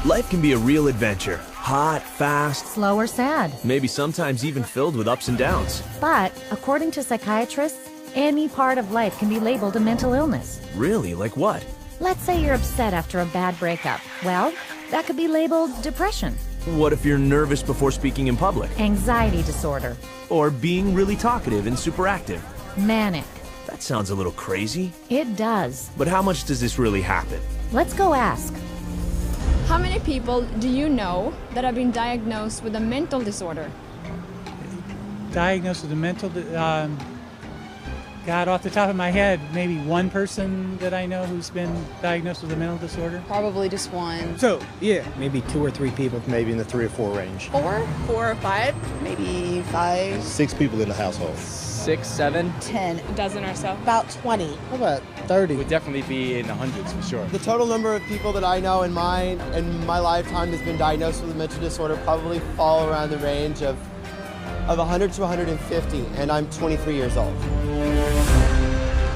Life can be a real adventure. Hot, fast, slow or sad. Maybe sometimes even filled with ups and downs. But, according to psychiatrists, any part of life can be labeled a mental illness. Really? Like what? Let's say you're upset after a bad breakup. Well, that could be labeled depression. What if you're nervous before speaking in public? Anxiety disorder. Or being really talkative and super active? Manic. That sounds a little crazy. It does. But how much does this really happen? Let's go ask. How many people do you know that have been diagnosed with a mental disorder? Diagnosed with a mental, God, off the top of my head, maybe one person that I know who's been diagnosed with a mental disorder. Probably just one. So, yeah, maybe 2 or 3 people, maybe in the 3 or 4 range. 4 or 5, maybe 5. 6 people in the household. 6, 7. 10. A dozen or so. About 20. How about 30? Would definitely be in the hundreds for sure. The total number of people that I know in my lifetime has been diagnosed with a mental disorder probably fall around the range of 100 to 150, and I'm 23 years old.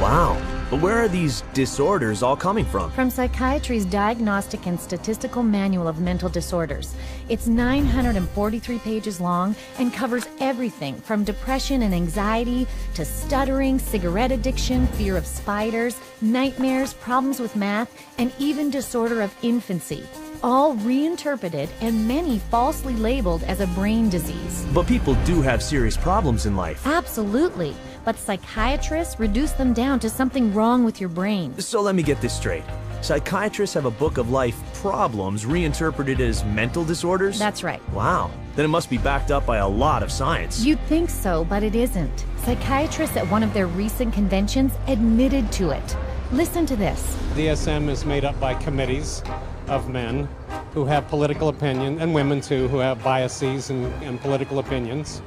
Wow. But where are these disorders all coming from? From Psychiatry's Diagnostic and Statistical Manual of Mental Disorders. It's 943 pages long and covers everything from depression and anxiety to stuttering, cigarette addiction, fear of spiders, nightmares, problems with math, and even disorder of infancy. All reinterpreted and many falsely labeled as a brain disease. But people do have serious problems in life. Absolutely. But psychiatrists reduce them down to something wrong with your brain. So let me get this straight. Psychiatrists have a book of life problems reinterpreted as mental disorders? That's right. Wow. Then it must be backed up by a lot of science. You'd think so, but it isn't. Psychiatrists at one of their recent conventions admitted to it. Listen to this. DSM is made up by committees of men who have political opinion, and women too, who have biases and political opinions.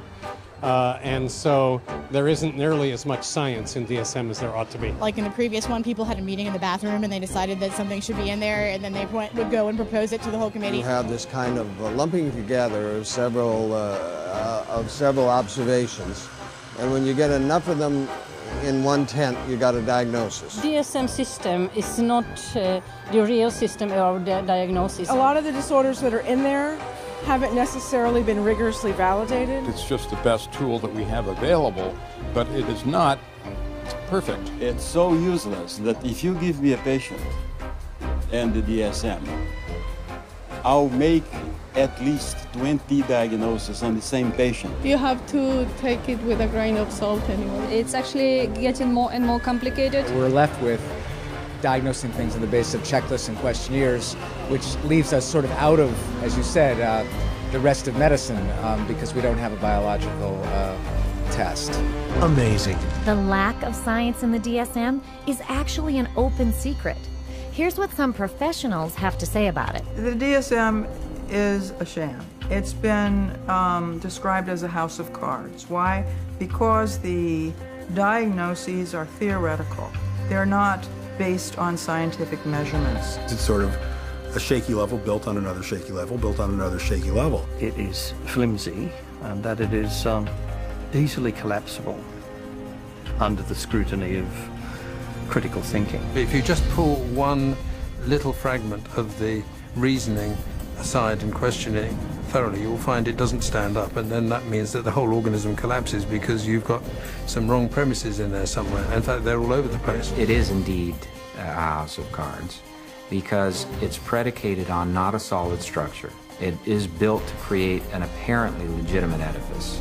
And so there isn't nearly as much science in DSM as there ought to be. Like in the previous one, people had a meeting in the bathroom and they decided that something should be in there, and then they would go and propose it to the whole committee. You have this kind of lumping together of several observations, and when you get enough of them in one tent, you got a diagnosis. DSM system is not the real system of the diagnosis. A lot of the disorders that are in there haven't necessarily been rigorously validated. It's just the best tool that we have available, but it is not perfect. It's so useless that if you give me a patient and the DSM, I'll make at least 20 diagnoses on the same patient. You have to take it with a grain of salt anyway. It's actually getting more and more complicated. We're left with diagnosing things on the basis of checklists and questionnaires, which leaves us sort of out of, as you said, the rest of medicine because we don't have a biological test. Amazing. The lack of science in the DSM is actually an open secret. Here's what some professionals have to say about it. The DSM is a sham. It's been described as a house of cards. Why? Because the diagnoses are theoretical. They're not based on scientific measurements. It's sort of a shaky level built on another shaky level, built on another shaky level. It is flimsy and that it is easily collapsible under the scrutiny of critical thinking. If you just pull one little fragment of the reasoning aside and question it thoroughly, you'll find it doesn't stand up, and then that means that the whole organism collapses because you've got some wrong premises in there somewhere. In fact, they're all over the place. It is indeed a house of cards because it's predicated on not a solid structure. It is built to create an apparently legitimate edifice,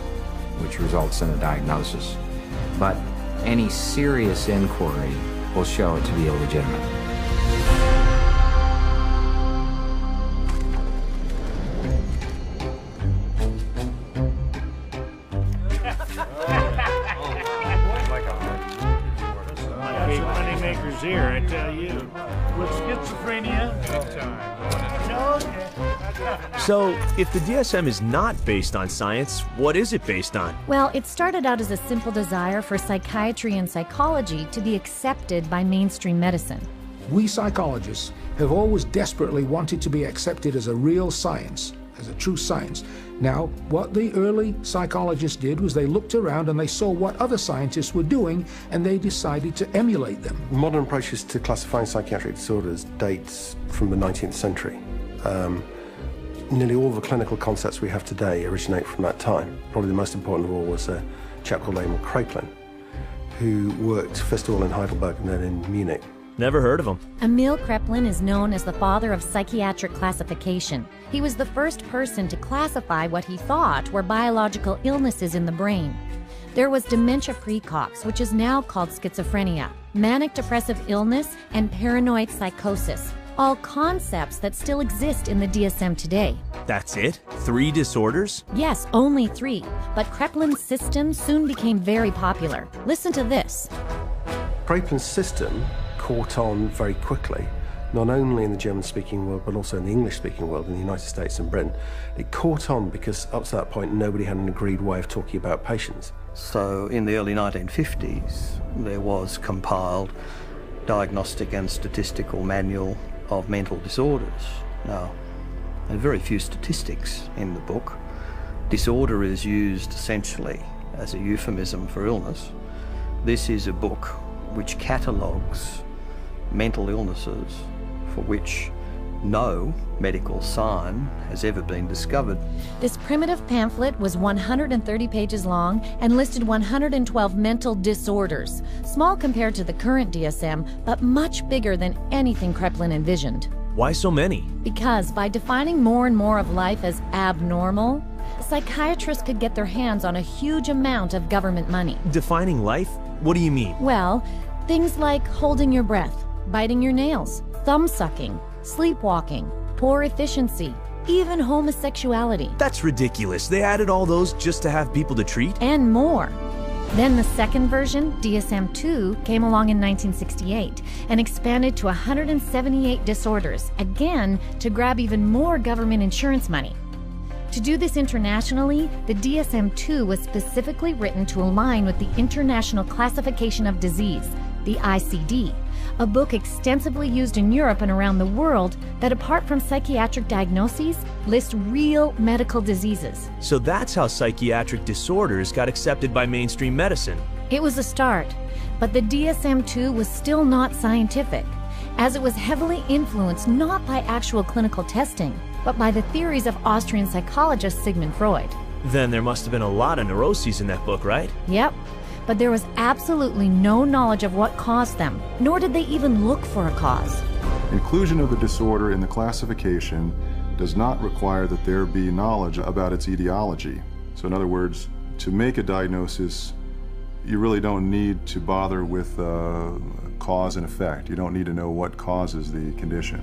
which results in a diagnosis. But any serious inquiry will show it to be illegitimate. Here, I tell you. With schizophrenia, So, if the DSM is not based on science, what is it based on? Well, it started out as a simple desire for psychiatry and psychology to be accepted by mainstream medicine. We psychologists have always desperately wanted to be accepted as a real science, as a true science. Now, what the early psychologists did was they looked around and they saw what other scientists were doing, and they decided to emulate them. Modern approaches to classifying psychiatric disorders dates from the 19th century. nearly all the clinical concepts we have today originate from that time. Probably the most important of all was a chap called Emil Kraepelin, who worked first of all in Heidelberg and then in Munich. Never heard of him. Emil Kraepelin is known as the father of psychiatric classification. He was the first person to classify what he thought were biological illnesses in the brain. There was dementia precox, which is now called schizophrenia, manic depressive illness, and paranoid psychosis, all concepts that still exist in the DSM today. That's it? 3 disorders? Yes, only 3, but Kraepelin's system soon became very popular. Listen to this. Kraepelin's system caught on very quickly, not only in the German-speaking world, but also in the English-speaking world, in the United States and Britain. It caught on because up to that point, nobody had an agreed way of talking about patients. So in the early 1950s, there was compiled Diagnostic and Statistical Manual of Mental Disorders. Now, there are very few statistics in the book. Disorder is used essentially as a euphemism for illness. This is a book which catalogues mental illnesses for which no medical sign has ever been discovered. This primitive pamphlet was 130 pages long and listed 112 mental disorders, small compared to the current DSM, but much bigger than anything Kraepelin envisioned. Why so many? Because by defining more and more of life as abnormal, psychiatrists could get their hands on a huge amount of government money. Defining life? What do you mean? Well, things like holding your breath, biting your nails, thumb-sucking, sleepwalking, poor efficiency, even homosexuality. That's ridiculous. They added all those just to have people to treat? And more. Then the second version, DSM-2, came along in 1968 and expanded to 178 disorders, again to grab even more government insurance money. To do this internationally, the DSM-2 was specifically written to align with the International Classification of Disease, the ICD, a book extensively used in Europe and around the world that, apart from psychiatric diagnoses, lists real medical diseases. So that's how psychiatric disorders got accepted by mainstream medicine. It was a start, but the DSM-2 was still not scientific, as it was heavily influenced not by actual clinical testing, but by the theories of Austrian psychologist Sigmund Freud. Then there must have been a lot of neuroses in that book, right? Yep. But there was absolutely no knowledge of what caused them, nor did they even look for a cause. Inclusion of the disorder in the classification does not require that there be knowledge about its etiology. So in other words, to make a diagnosis, you really don't need to bother with cause and effect. You don't need to know what causes the condition.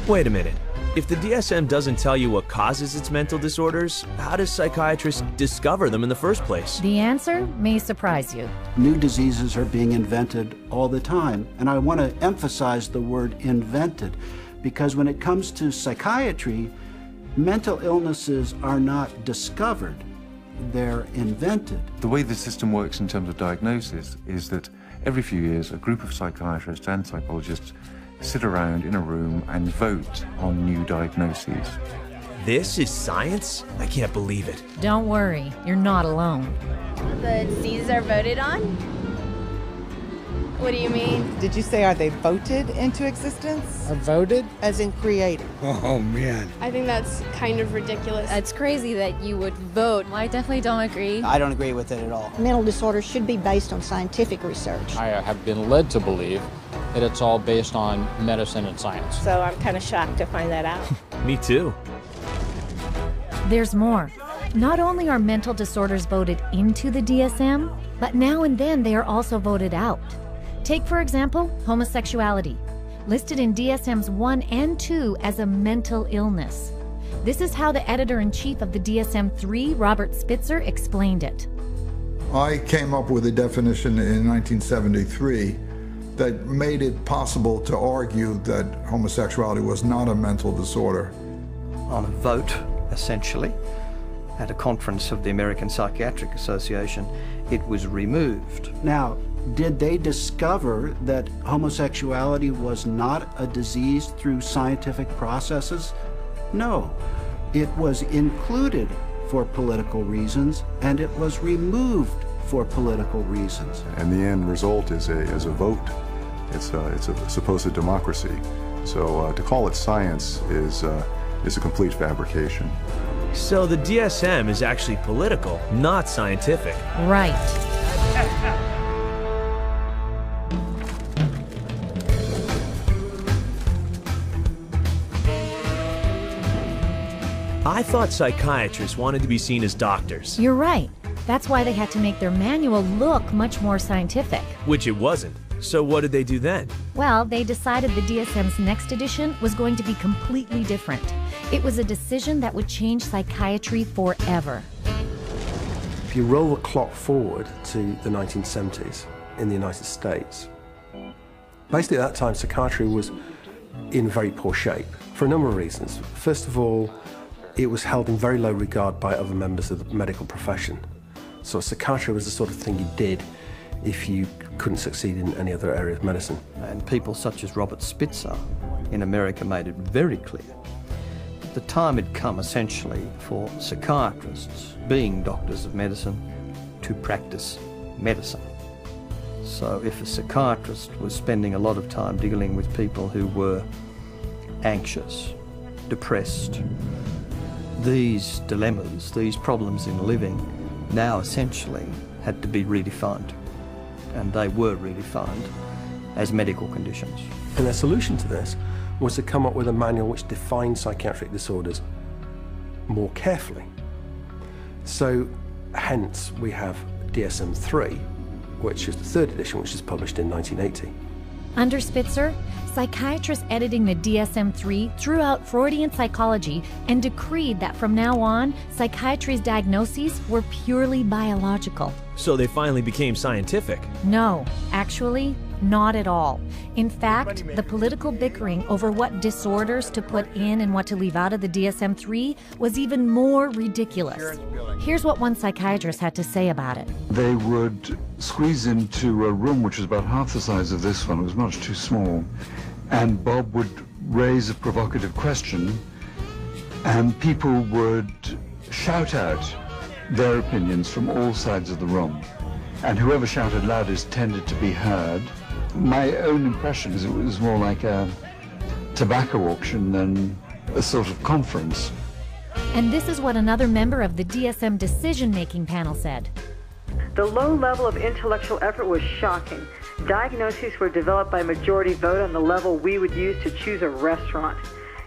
Wait a minute. If the DSM doesn't tell you what causes its mental disorders, how does psychiatrists discover them in the first place? The answer may surprise you. New diseases are being invented all the time, and I want to emphasize the word invented, because when it comes to psychiatry, mental illnesses are not discovered, they're invented. The way the system works in terms of diagnosis is that every few years a group of psychiatrists and psychologists sit around in a room and vote on new diagnoses. This is science? I can't believe it. Don't worry, you're not alone. The diseases are voted on? What do you mean? Did you say, are they voted into existence? Are voted? As in created. Oh, man. I think that's kind of ridiculous. It's crazy that you would vote. I definitely don't agree. I don't agree with it at all. Mental disorders should be based on scientific research. I have been led to believe that it's all based on medicine and science. So I'm kind of shocked to find that out. Me too. There's more. Not only are mental disorders voted into the DSM, but now and then they are also voted out. Take, for example, homosexuality, listed in DSMs 1 and 2 as a mental illness. This is how the editor-in-chief of the DSM-3, Robert Spitzer, explained it. I came up with a definition in 1973 that made it possible to argue that homosexuality was not a mental disorder. On a vote, essentially, at a conference of the American Psychiatric Association, it was removed. Now, did they discover that homosexuality was not a disease through scientific processes? No. It was included for political reasons, and it was removed for political reasons. And the end result is a vote. It's a supposed democracy. So to call it science is a complete fabrication. So the DSM is actually political, not scientific. Right. I thought psychiatrists wanted to be seen as doctors. You're right. That's why they had to make their manual look much more scientific. Which it wasn't. So what did they do then? Well, they decided the DSM's next edition was going to be completely different. It was a decision that would change psychiatry forever. If you roll the clock forward to the 1970s in the United States, basically at that time psychiatry was in very poor shape for a number of reasons. First of all, it was held in very low regard by other members of the medical profession. So psychiatry was the sort of thing you did if you couldn't succeed in any other area of medicine. And people such as Robert Spitzer in America made it very clear that the time had come essentially for psychiatrists, being doctors of medicine, to practice medicine. So if a psychiatrist was spending a lot of time dealing with people who were anxious, depressed, these dilemmas, these problems in living now essentially had to be redefined. And they were redefined as medical conditions. And their solution to this was to come up with a manual which defined psychiatric disorders more carefully. So hence we have DSM-3, which is the third edition, which is published in 1980. Under Spitzer, psychiatrists editing the DSM-3 threw out Freudian psychology and decreed that from now on, psychiatry's diagnoses were purely biological. So they finally became scientific. No, actually, not at all. In fact, the political bickering over what disorders to put in and what to leave out of the DSM-3 was even more ridiculous. Here's what one psychiatrist had to say about it. They would squeeze into a room which was about half the size of this one. It was much too small. And Bob would raise a provocative question, and people would shout out their opinions from all sides of the room. And whoever shouted loudest tended to be heard. My own impression is it was more like a tobacco auction than a sort of conference. And this is what another member of the DSM decision-making panel said. The low level of intellectual effort was shocking. Diagnoses were developed by majority vote on the level we would use to choose a restaurant.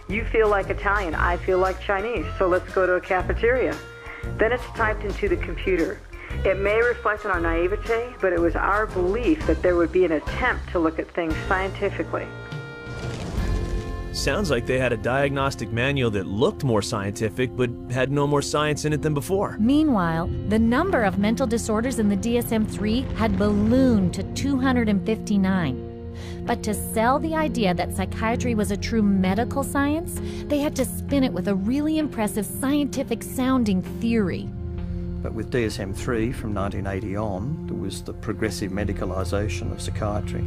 You feel like Italian, I feel like Chinese, so let's go to a cafeteria. Then it's typed into the computer. It may reflect on our naivete, but it was our belief that there would be an attempt to look at things scientifically. Sounds like they had a diagnostic manual that looked more scientific, but had no more science in it than before. Meanwhile, the number of mental disorders in the DSM-3 had ballooned to 259. But to sell the idea that psychiatry was a true medical science, they had to spin it with a really impressive scientific-sounding theory. But with DSM-3 from 1980 on, there was the progressive medicalisation of psychiatry,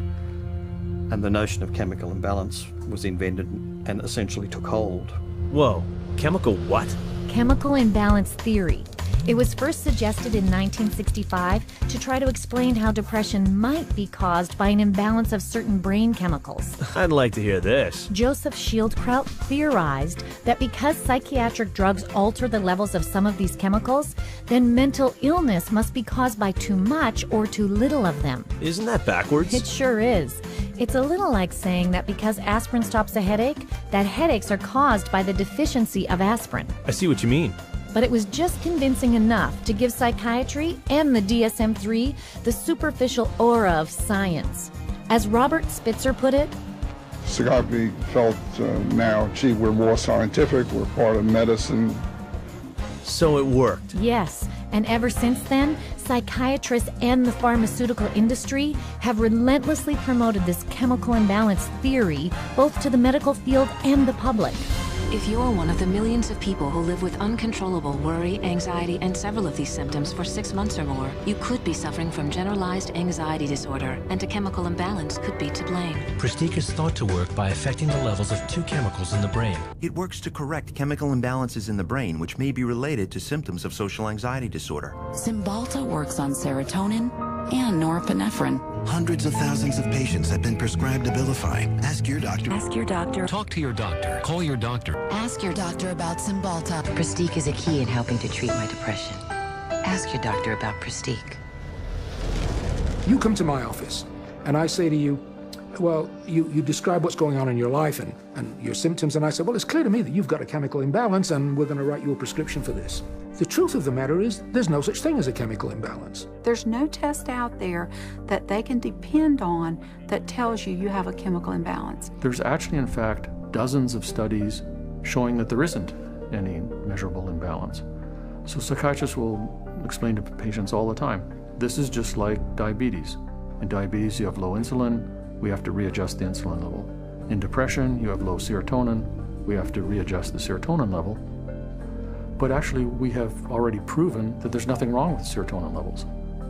and the notion of chemical imbalance was invented and essentially took hold. Whoa, chemical what? Chemical imbalance theory. It was first suggested in 1965 to try to explain how depression might be caused by an imbalance of certain brain chemicals. I'd like to hear this. Joseph Schildkraut theorized that because psychiatric drugs alter the levels of some of these chemicals, then mental illness must be caused by too much or too little of them. Isn't that backwards? It sure is. It's a little like saying that because aspirin stops a headache, that headaches are caused by the deficiency of aspirin. I see what you mean. But it was just convincing enough to give psychiatry and the DSM-3 the superficial aura of science. As Robert Spitzer put it, psychiatry felt now, gee, we're more scientific, we're part of medicine. So it worked. Yes, and ever since then, psychiatrists and the pharmaceutical industry have relentlessly promoted this chemical imbalance theory, both to the medical field and the public. If you're one of the millions of people who live with uncontrollable worry, anxiety, and several of these symptoms for 6 months or more, you could be suffering from generalized anxiety disorder, and a chemical imbalance could be to blame. Pristique is thought to work by affecting the levels of two chemicals in the brain. It works to correct chemical imbalances in the brain, which may be related to symptoms of social anxiety disorder. Cymbalta works on serotonin, and norepinephrine. Hundreds of thousands of patients have been prescribed Abilify. Ask your doctor. Ask your doctor. Talk to your doctor. Call your doctor. Ask your doctor about Cymbalta. Prestique is a key in helping to treat my depression. Ask your doctor about Prestique. You come to my office, and I say to you, well, you describe what's going on in your life and your symptoms, and I say, well, it's clear to me that you've got a chemical imbalance, and we're going to write you a prescription for this. The truth of the matter is, there's no such thing as a chemical imbalance. There's no test out there that they can depend on that tells you you have a chemical imbalance. There's actually, in fact, dozens of studies showing that there isn't any measurable imbalance. So psychiatrists will explain to patients all the time, this is just like diabetes. In diabetes, you have low insulin, we have to readjust the insulin level. In depression, you have low serotonin, we have to readjust the serotonin level. But actually, we have already proven that there's nothing wrong with serotonin levels.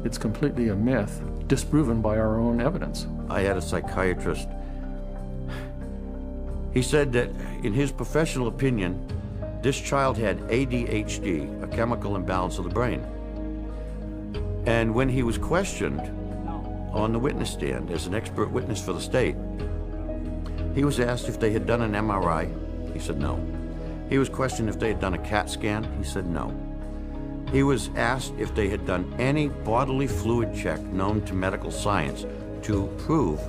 It's completely a myth, disproven by our own evidence. I had a psychiatrist. He said that, in his professional opinion, this child had ADHD, a chemical imbalance of the brain. And when he was questioned on the witness stand as an expert witness for the state, he was asked if they had done an MRI. He said no. He was questioned if they had done a CAT scan. He said no. He was asked if they had done any bodily fluid check known to medical science to prove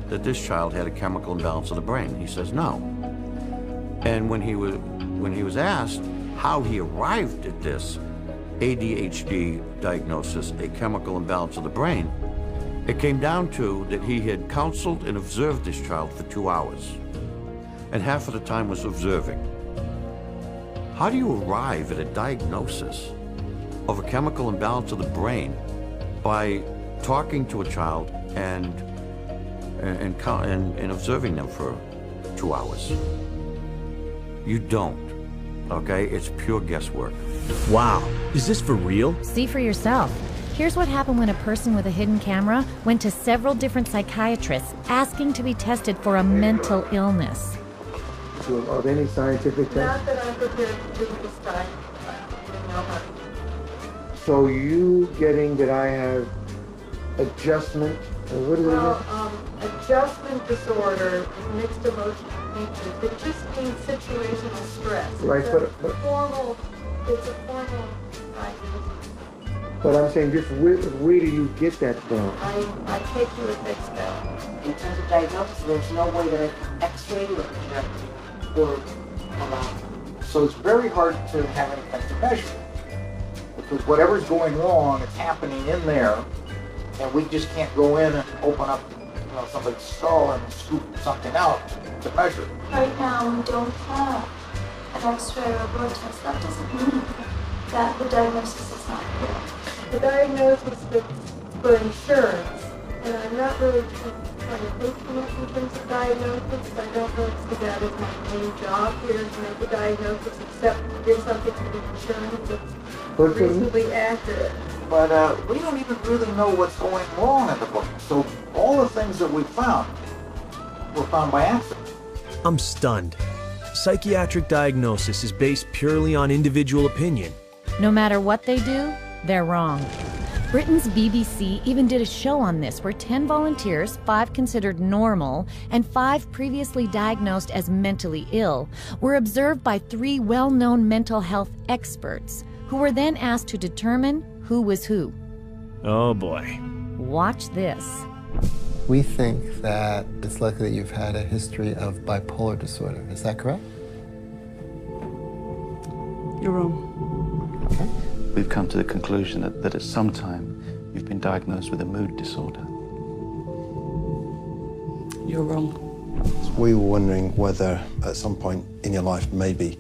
that this child had a chemical imbalance of the brain. He says no. And when he was asked how he arrived at this ADHD diagnosis, a chemical imbalance of the brain, it came down to that he had counseled and observed this child for 2 hours, and half of the time was observing. How do you arrive at a diagnosis of a chemical imbalance of the brain by talking to a child and observing them for 2 hours? You don't, okay? It's pure guesswork. Wow, is this for real? See for yourself. Here's what happened when a person with a hidden camera went to several different psychiatrists asking to be tested for a mental illness. Of any scientific test? Not that I'm prepared to do this time. So you getting that I have adjustment, what is it again? Adjustment disorder, mixed emotional features. It just means situational stress. Right, it's a formal diagnosis. But I'm saying, just where do you get that from? I take you at face value. In terms of diagnosis, there's no way that I can x-ray or project or so it's very hard to have anything to measure, because whatever's going wrong is happening in there, and we just can't go in and open up somebody's skull and scoop something out to measure. Right now we don't have an x-ray or a blood test. That doesn't mean that the diagnosis is not clear. The diagnosis is for insurance, and I'm not really trying to think too much in terms of diagnosis. I don't really see that as my main job here, to make a diagnosis, except to give something to the insurance that's reasonably accurate. But we don't even really know what's going wrong in the brain. So all the things that we found were found by accident. I'm stunned. Psychiatric diagnosis is based purely on individual opinion. No matter what they do, they're wrong. Britain's BBC even did a show on this where 10 volunteers, 5 considered normal, and 5 previously diagnosed as mentally ill, were observed by 3 well-known mental health experts, who were then asked to determine who was who. Oh boy. Watch this. We think that it's likely that you've had a history of bipolar disorder. Is that correct? You're wrong. Okay. We've come to the conclusion that at some time you've been diagnosed with a mood disorder. You're wrong. We were wondering whether at some point in your life maybe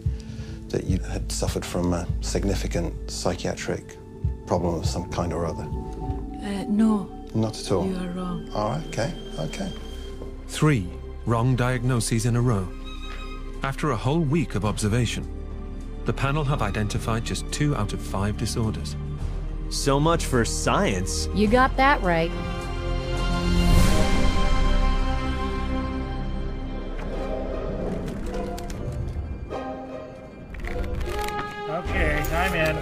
that you had suffered from a significant psychiatric problem of some kind or other. No. Not at all? You are wrong. All right, okay. 3 wrong diagnoses in a row. After a whole week of observation, the panel have identified just 2 out of 5 disorders. So much for science. You got that right. Okay, I'm in.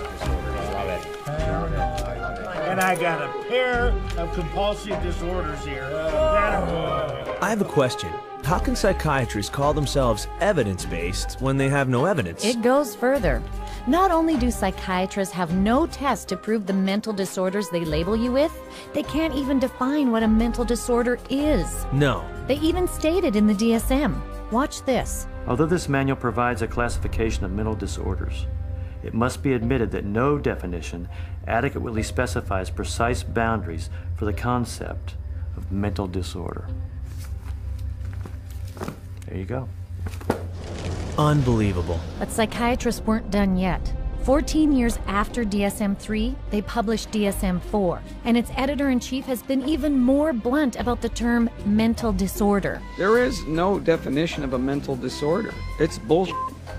And I got a pair of compulsive disorders here. I have a question. How can psychiatrists call themselves evidence-based when they have no evidence? It goes further. Not only do psychiatrists have no test to prove the mental disorders they label you with, they can't even define what a mental disorder is. No. They even state it in the DSM. Watch this. Although this manual provides a classification of mental disorders, it must be admitted that no definition adequately specifies precise boundaries for the concept of mental disorder. There you go. Unbelievable. But psychiatrists weren't done yet. 14 years after DSM-3, they published DSM-4, and its editor-in-chief has been even more blunt about the term mental disorder. There is no definition of a mental disorder. It's bullshit.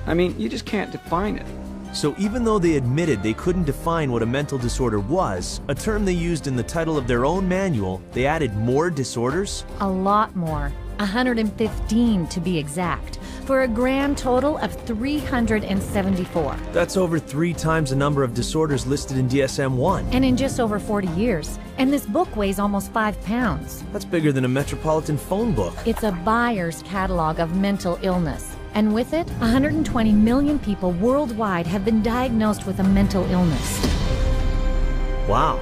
I mean, you just can't define it. So even though they admitted they couldn't define what a mental disorder was, a term they used in the title of their own manual, they added more disorders? A lot more. 115 to be exact, for a grand total of 374. That's over 3 times the number of disorders listed in DSM-1. And in just over 40 years. And this book weighs almost 5 pounds. That's bigger than a Metropolitan phone book. It's a buyer's catalog of mental illness. And with it, 120 million people worldwide have been diagnosed with a mental illness. Wow.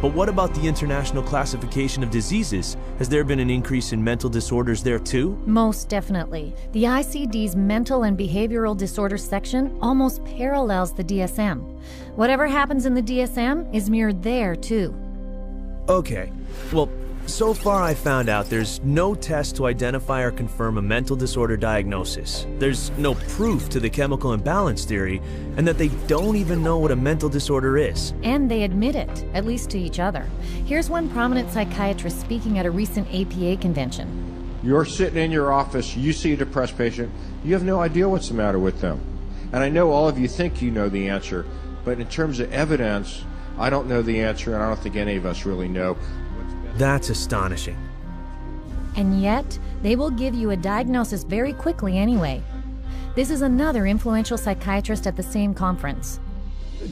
But what about the International Classification of Diseases? Has there been an increase in mental disorders there too? Most definitely. The ICD's Mental and Behavioral Disorders section almost parallels the DSM. Whatever happens in the DSM is mirrored there too. Okay, well, so far I found out there's no test to identify or confirm a mental disorder diagnosis. There's no proof to the chemical imbalance theory, and that they don't even know what a mental disorder is. And they admit it, at least to each other. Here's one prominent psychiatrist speaking at a recent APA convention. You're sitting in your office, you see a depressed patient, you have no idea what's the matter with them. And I know all of you think you know the answer, but in terms of evidence, I don't know the answer, and I don't think any of us really know. That's astonishing. And yet, they will give you a diagnosis very quickly anyway. This is another influential psychiatrist at the same conference.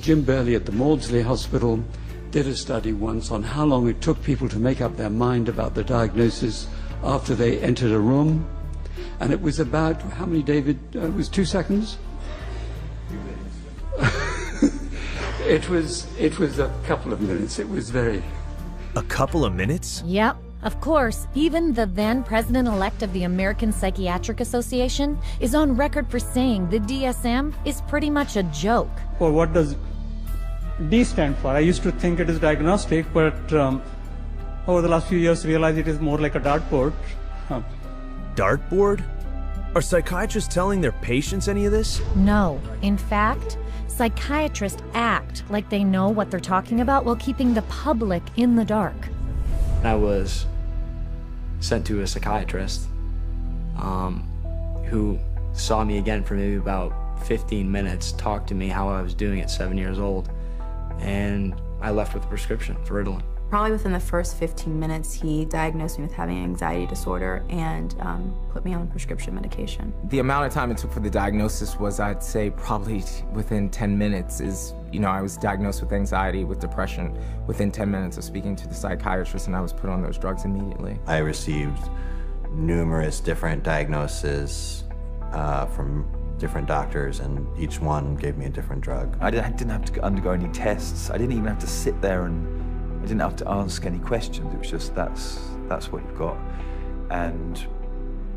Jim Burley at the Maudsley Hospital did a study once on how long it took people to make up their mind about the diagnosis after they entered a room. And it was about, how many, David? It was 2 seconds? It was a couple of minutes. It was very... A couple of minutes? Yep. Of course, even the then president-elect of the American Psychiatric Association is on record for saying the DSM is pretty much a joke. Well, what does D stand for? I used to think it is diagnostic, but over the last few years realized it is more like a dartboard. Dartboard? Are psychiatrists telling their patients any of this? No. In fact, psychiatrists act like they know what they're talking about while keeping the public in the dark. I was sent to a psychiatrist who saw me again for maybe about 15 minutes, talked to me how I was doing at 7 years old, and I left with a prescription for Ritalin. Probably within the first 15 minutes, he diagnosed me with having an anxiety disorder and put me on prescription medication. The amount of time it took for the diagnosis was, I'd say, probably within 10 minutes is, I was diagnosed with anxiety, with depression, within 10 minutes of speaking to the psychiatrist, and I was put on those drugs immediately. I received numerous different diagnoses from different doctors, and each one gave me a different drug. I didn't have to undergo any tests. I didn't even have to sit there and I didn't have to ask any questions. It was just, that's what you've got, and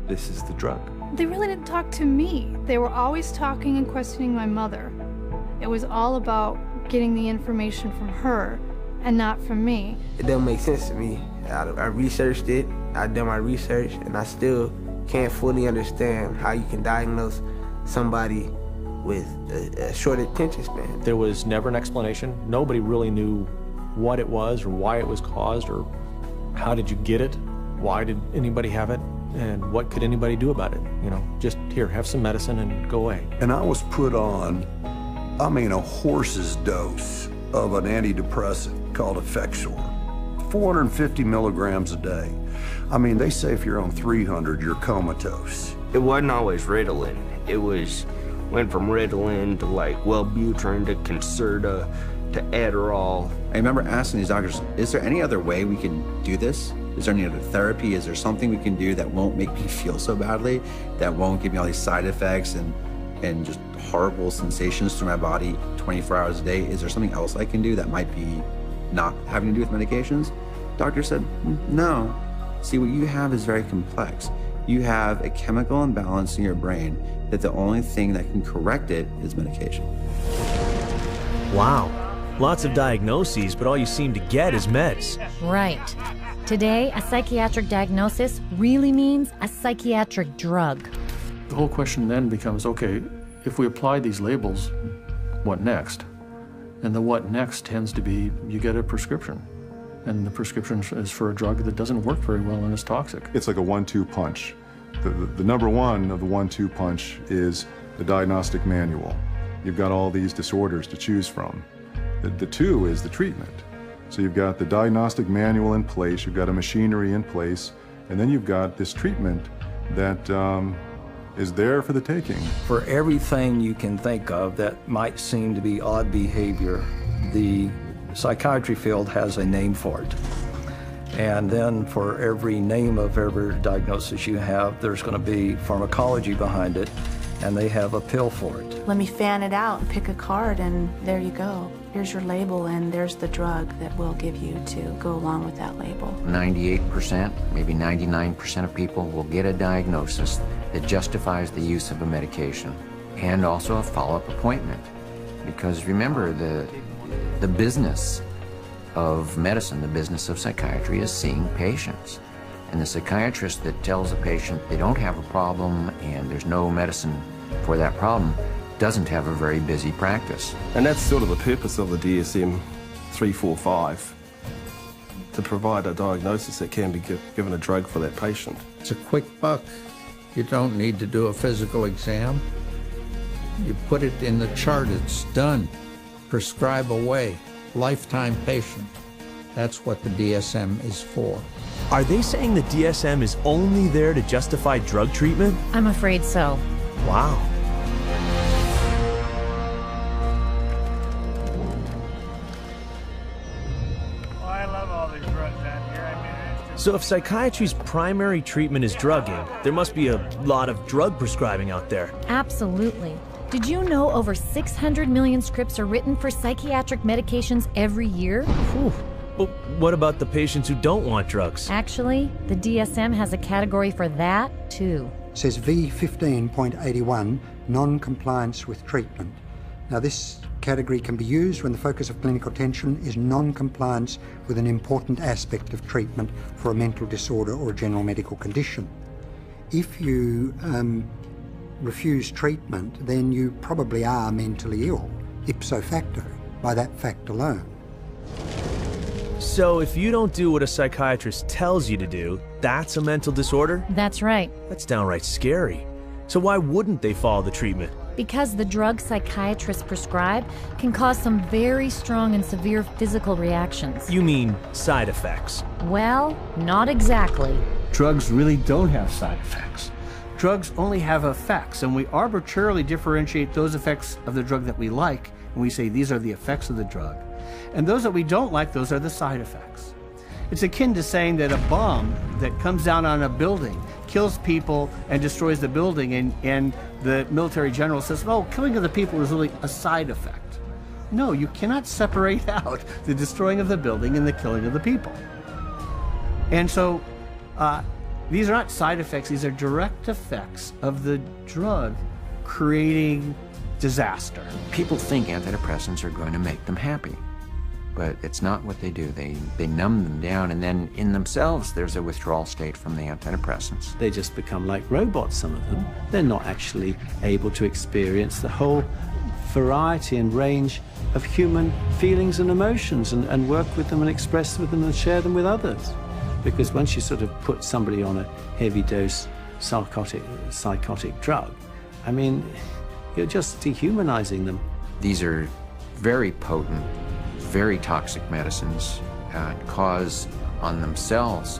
this is the drug. They really didn't talk to me. They were always talking and questioning my mother. It was all about getting the information from her and not from me. It doesn't make sense to me. I researched it, I done my research, and I still can't fully understand how you can diagnose somebody with a short attention span. There was never an explanation. Nobody really knew what it was or why it was caused or how did you get it, why did anybody have it, and what could anybody do about it. Just here, have some medicine and go away. And I was put on, a horse's dose of an antidepressant called Effexor, 450 milligrams a day. They say if you're on 300, you're comatose. It wasn't always Ritalin. It went from Ritalin to like Wellbutrin to Concerta to Adderall. I remember asking these doctors, is there any other way we can do this? Is there any other therapy? Is there something we can do that won't make me feel so badly, that won't give me all these side effects and just horrible sensations through my body 24 hours a day? Is there something else I can do that might be not having to do with medications? Doctor said, no. See, what you have is very complex. You have a chemical imbalance in your brain that the only thing that can correct it is medication. Wow. Lots of diagnoses, but all you seem to get is meds. Right. Today, a psychiatric diagnosis really means a psychiatric drug. The whole question then becomes, okay, if we apply these labels, what next? And the what next tends to be, you get a prescription. And the prescription is for a drug that doesn't work very well and is toxic. It's like a 1-2 punch. The number one of the 1-2 punch is the diagnostic manual. You've got all these disorders to choose from. The two is the treatment. So you've got the diagnostic manual in place, you've got a machinery in place, and then you've got this treatment that is there for the taking. For everything you can think of that might seem to be odd behavior, the psychiatry field has a name for it. And then for every name of every diagnosis you have, there's going to be pharmacology behind it, and they have a pill for it. Let me fan it out and pick a card, and there you go. Here's your label, and there's the drug that we'll give you to go along with that label. 98%, maybe 99% of people will get a diagnosis that justifies the use of a medication and also a follow-up appointment. Because remember, the business of medicine, the business of psychiatry is seeing patients. And the psychiatrist that tells a patient they don't have a problem and there's no medicine for that problem doesn't have a very busy practice. And that's sort of the purpose of the DSM-345, to provide a diagnosis that can be given a drug for that patient. It's a quick buck. You don't need to do a physical exam. You put it in the chart, it's done. Prescribe away. Lifetime patient. That's what the DSM is for. Are they saying the DSM is only there to justify drug treatment? I'm afraid so. Wow. So if psychiatry's primary treatment is drugging, there must be a lot of drug prescribing out there. Absolutely. Did you know over 600 million scripts are written for psychiatric medications every year? Whew. But what about the patients who don't want drugs? Actually, the DSM has a category for that, too. It says V15.81, non-compliance with treatment. Now this category can be used when the focus of clinical attention is non-compliance with an important aspect of treatment for a mental disorder or a general medical condition. If you refuse treatment, then you probably are mentally ill, ipso facto, by that fact alone. So if you don't do what a psychiatrist tells you to do, that's a mental disorder? That's right. That's downright scary. So why wouldn't they follow the treatment? Because the drugs psychiatrists prescribe can cause some very strong and severe physical reactions. You mean side effects? Well, not exactly. Drugs really don't have side effects. Drugs only have effects, and we arbitrarily differentiate those effects of the drug that we like, and we say these are the effects of the drug. And those that we don't like, those are the side effects. It's akin to saying that a bomb that comes down on a building kills people and destroys the building, and the military general says, oh, killing of the people is really a side effect. No, you cannot separate out the destroying of the building and the killing of the people. And so these are not side effects, these are direct effects of the drug creating disaster. People think antidepressants are going to make them happy, but it's not what they do. They numb them down, and then in themselves there's a withdrawal state from the antidepressants. They just become like robots, some of them. They're not actually able to experience the whole variety and range of human feelings and emotions and work with them and express with them and share them with others. Because once you sort of put somebody on a heavy dose psychotic drug, I mean, you're just dehumanizing them. These are very potent, very toxic medicines, cause on themselves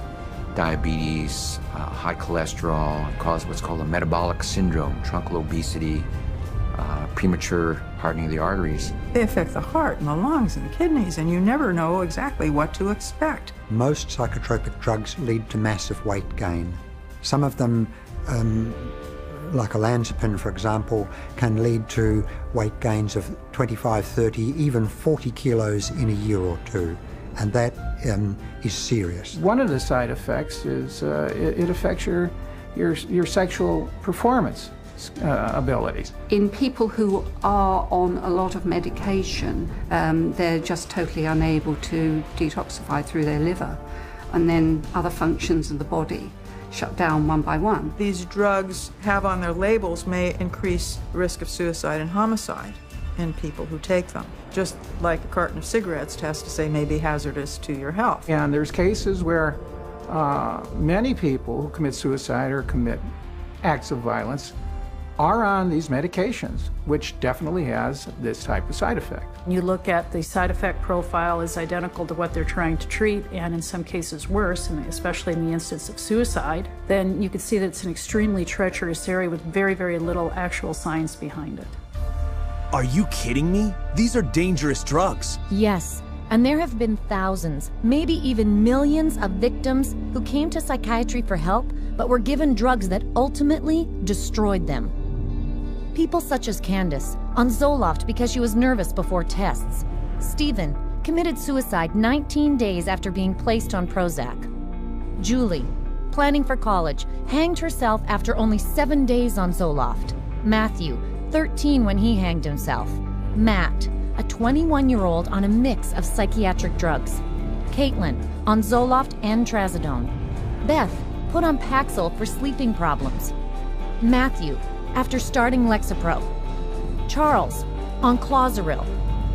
diabetes, high cholesterol, cause what's called a metabolic syndrome, truncal obesity, premature hardening of the arteries. They affect the heart and the lungs and the kidneys, and you never know exactly what to expect. Most psychotropic drugs lead to massive weight gain. Some of them, like olanzapine, for example, can lead to weight gains of 25, 30, even 40 kilos in a year or two, and that is serious. One of the side effects is it affects your sexual performance abilities. In people who are on a lot of medication, they're just totally unable to detoxify through their liver, and then other functions of the body shut down one by one. These drugs have on their labels may increase risk of suicide and homicide in people who take them, just like a carton of cigarettes has to say may be hazardous to your health. And there's cases where many people who commit suicide or commit acts of violence are on these medications, which definitely has this type of side effect. You look at the side effect profile is identical to what they're trying to treat, and in some cases worse, and especially in the instance of suicide, then you can see that it's an extremely treacherous area with very, very little actual science behind it. Are you kidding me? These are dangerous drugs. Yes, and there have been thousands, maybe even millions of victims who came to psychiatry for help, but were given drugs that ultimately destroyed them. People such as Candace, on Zoloft because she was nervous before tests. Stephen committed suicide 19 days after being placed on Prozac. Julie, planning for college, hanged herself after only 7 days on Zoloft. Matthew, 13 when he hanged himself. Matt, a 21-year-old on a mix of psychiatric drugs. Caitlin, on Zoloft and Trazodone. Beth, put on Paxil for sleeping problems. Matthew, after starting Lexapro. Charles, on Clozaril.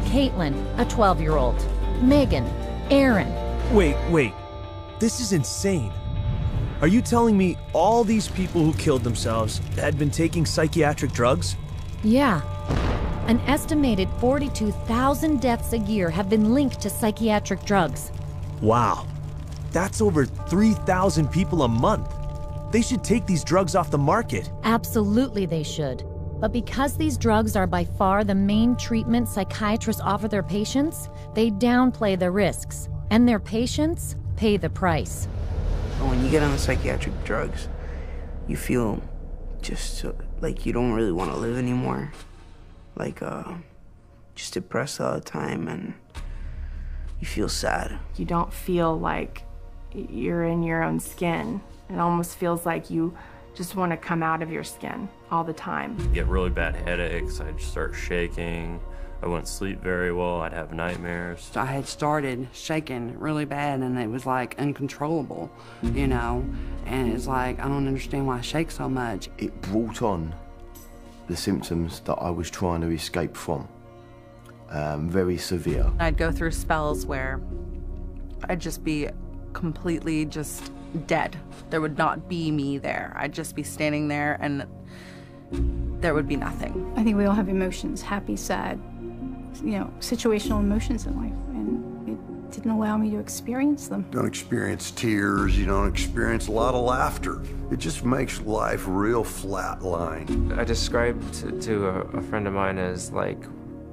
Caitlin, a 12-year-old. Megan, Aaron. Wait. This is insane. Are you telling me all these people who killed themselves had been taking psychiatric drugs? Yeah. An estimated 42,000 deaths a year have been linked to psychiatric drugs. Wow. That's over 3,000 people a month. They should take these drugs off the market. Absolutely they should. But because these drugs are by far the main treatment psychiatrists offer their patients, they downplay the risks. And their patients pay the price. When you get on the psychiatric drugs, you feel just like you don't really want to live anymore. Like, just depressed all the time, and you feel sad. You don't feel like you're in your own skin. It almost feels like you just want to come out of your skin all the time. Get really bad headaches, I'd start shaking, I wouldn't sleep very well, I'd have nightmares. I had started shaking really bad, and it was like uncontrollable, you know, and it's like, I don't understand why I shake so much. It brought on the symptoms that I was trying to escape from, very severe. I'd go through spells where I'd just be completely just dead. There would not be me there. I'd just be standing there and there would be nothing. I think we all have emotions, happy, sad, you know, situational emotions in life, and it didn't allow me to experience them. You don't experience tears, you don't experience a lot of laughter. It just makes life real flatline. I described to a friend of mine as like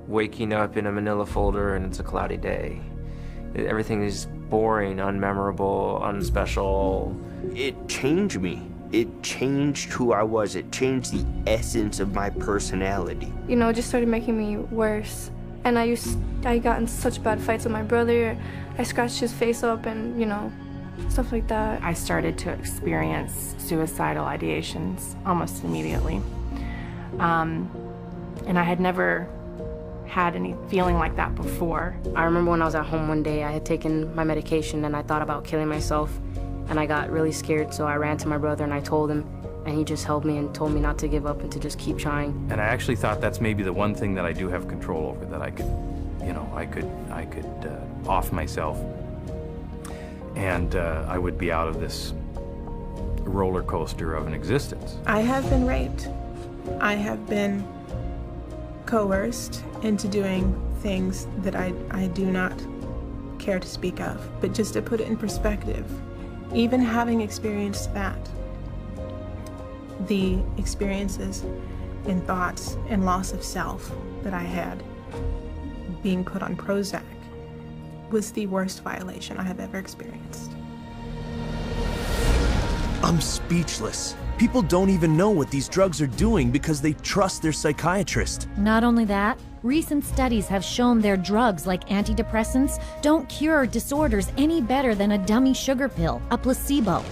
waking up in a manila folder and it's a cloudy day. Everything is boring, unmemorable, unspecial. It changed me. It changed who I was. It changed the essence of my personality. You know, it just started making me worse. And I got in such bad fights with my brother. I scratched his face up and, you know, stuff like that. I started to experience suicidal ideations almost immediately. And I had never had any feeling like that before. I remember when I was at home one day, I had taken my medication and I thought about killing myself, and I got really scared, so I ran to my brother and I told him, and he just held me and told me not to give up and to just keep trying. And I actually thought that's maybe the one thing that I do have control over, that I could, you know, I could off myself, and I would be out of this roller coaster of an existence. I have been raped. I have been coerced into doing things that I do not care to speak of. But just to put it in perspective, even having experienced that, the experiences in thoughts and loss of self that I had, being put on Prozac was the worst violation I have ever experienced. I'm speechless. People don't even know what these drugs are doing because they trust their psychiatrist. Not only that, recent studies have shown their drugs like antidepressants don't cure disorders any better than a dummy sugar pill, a placebo.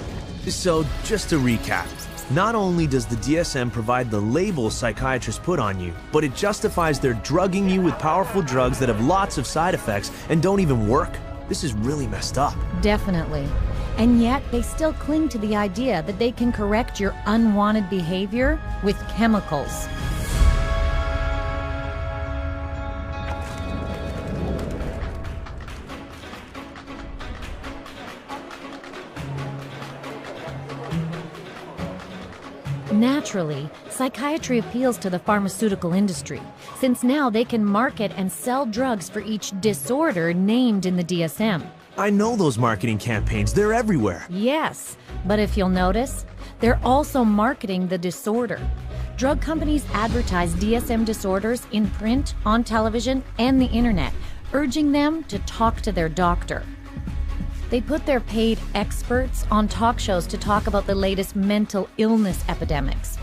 So, just to recap, not only does the DSM provide the label psychiatrists put on you, but it justifies their drugging you with powerful drugs that have lots of side effects and don't even work. This is really messed up. Definitely. And yet, they still cling to the idea that they can correct your unwanted behavior with chemicals. Naturally, psychiatry appeals to the pharmaceutical industry, since now they can market and sell drugs for each disorder named in the DSM. I know those marketing campaigns, they're everywhere. Yes, but if you'll notice, they're also marketing the disorder. Drug companies advertise DSM disorders in print, on television, and the internet, urging them to talk to their doctor. They put their paid experts on talk shows to talk about the latest mental illness epidemics.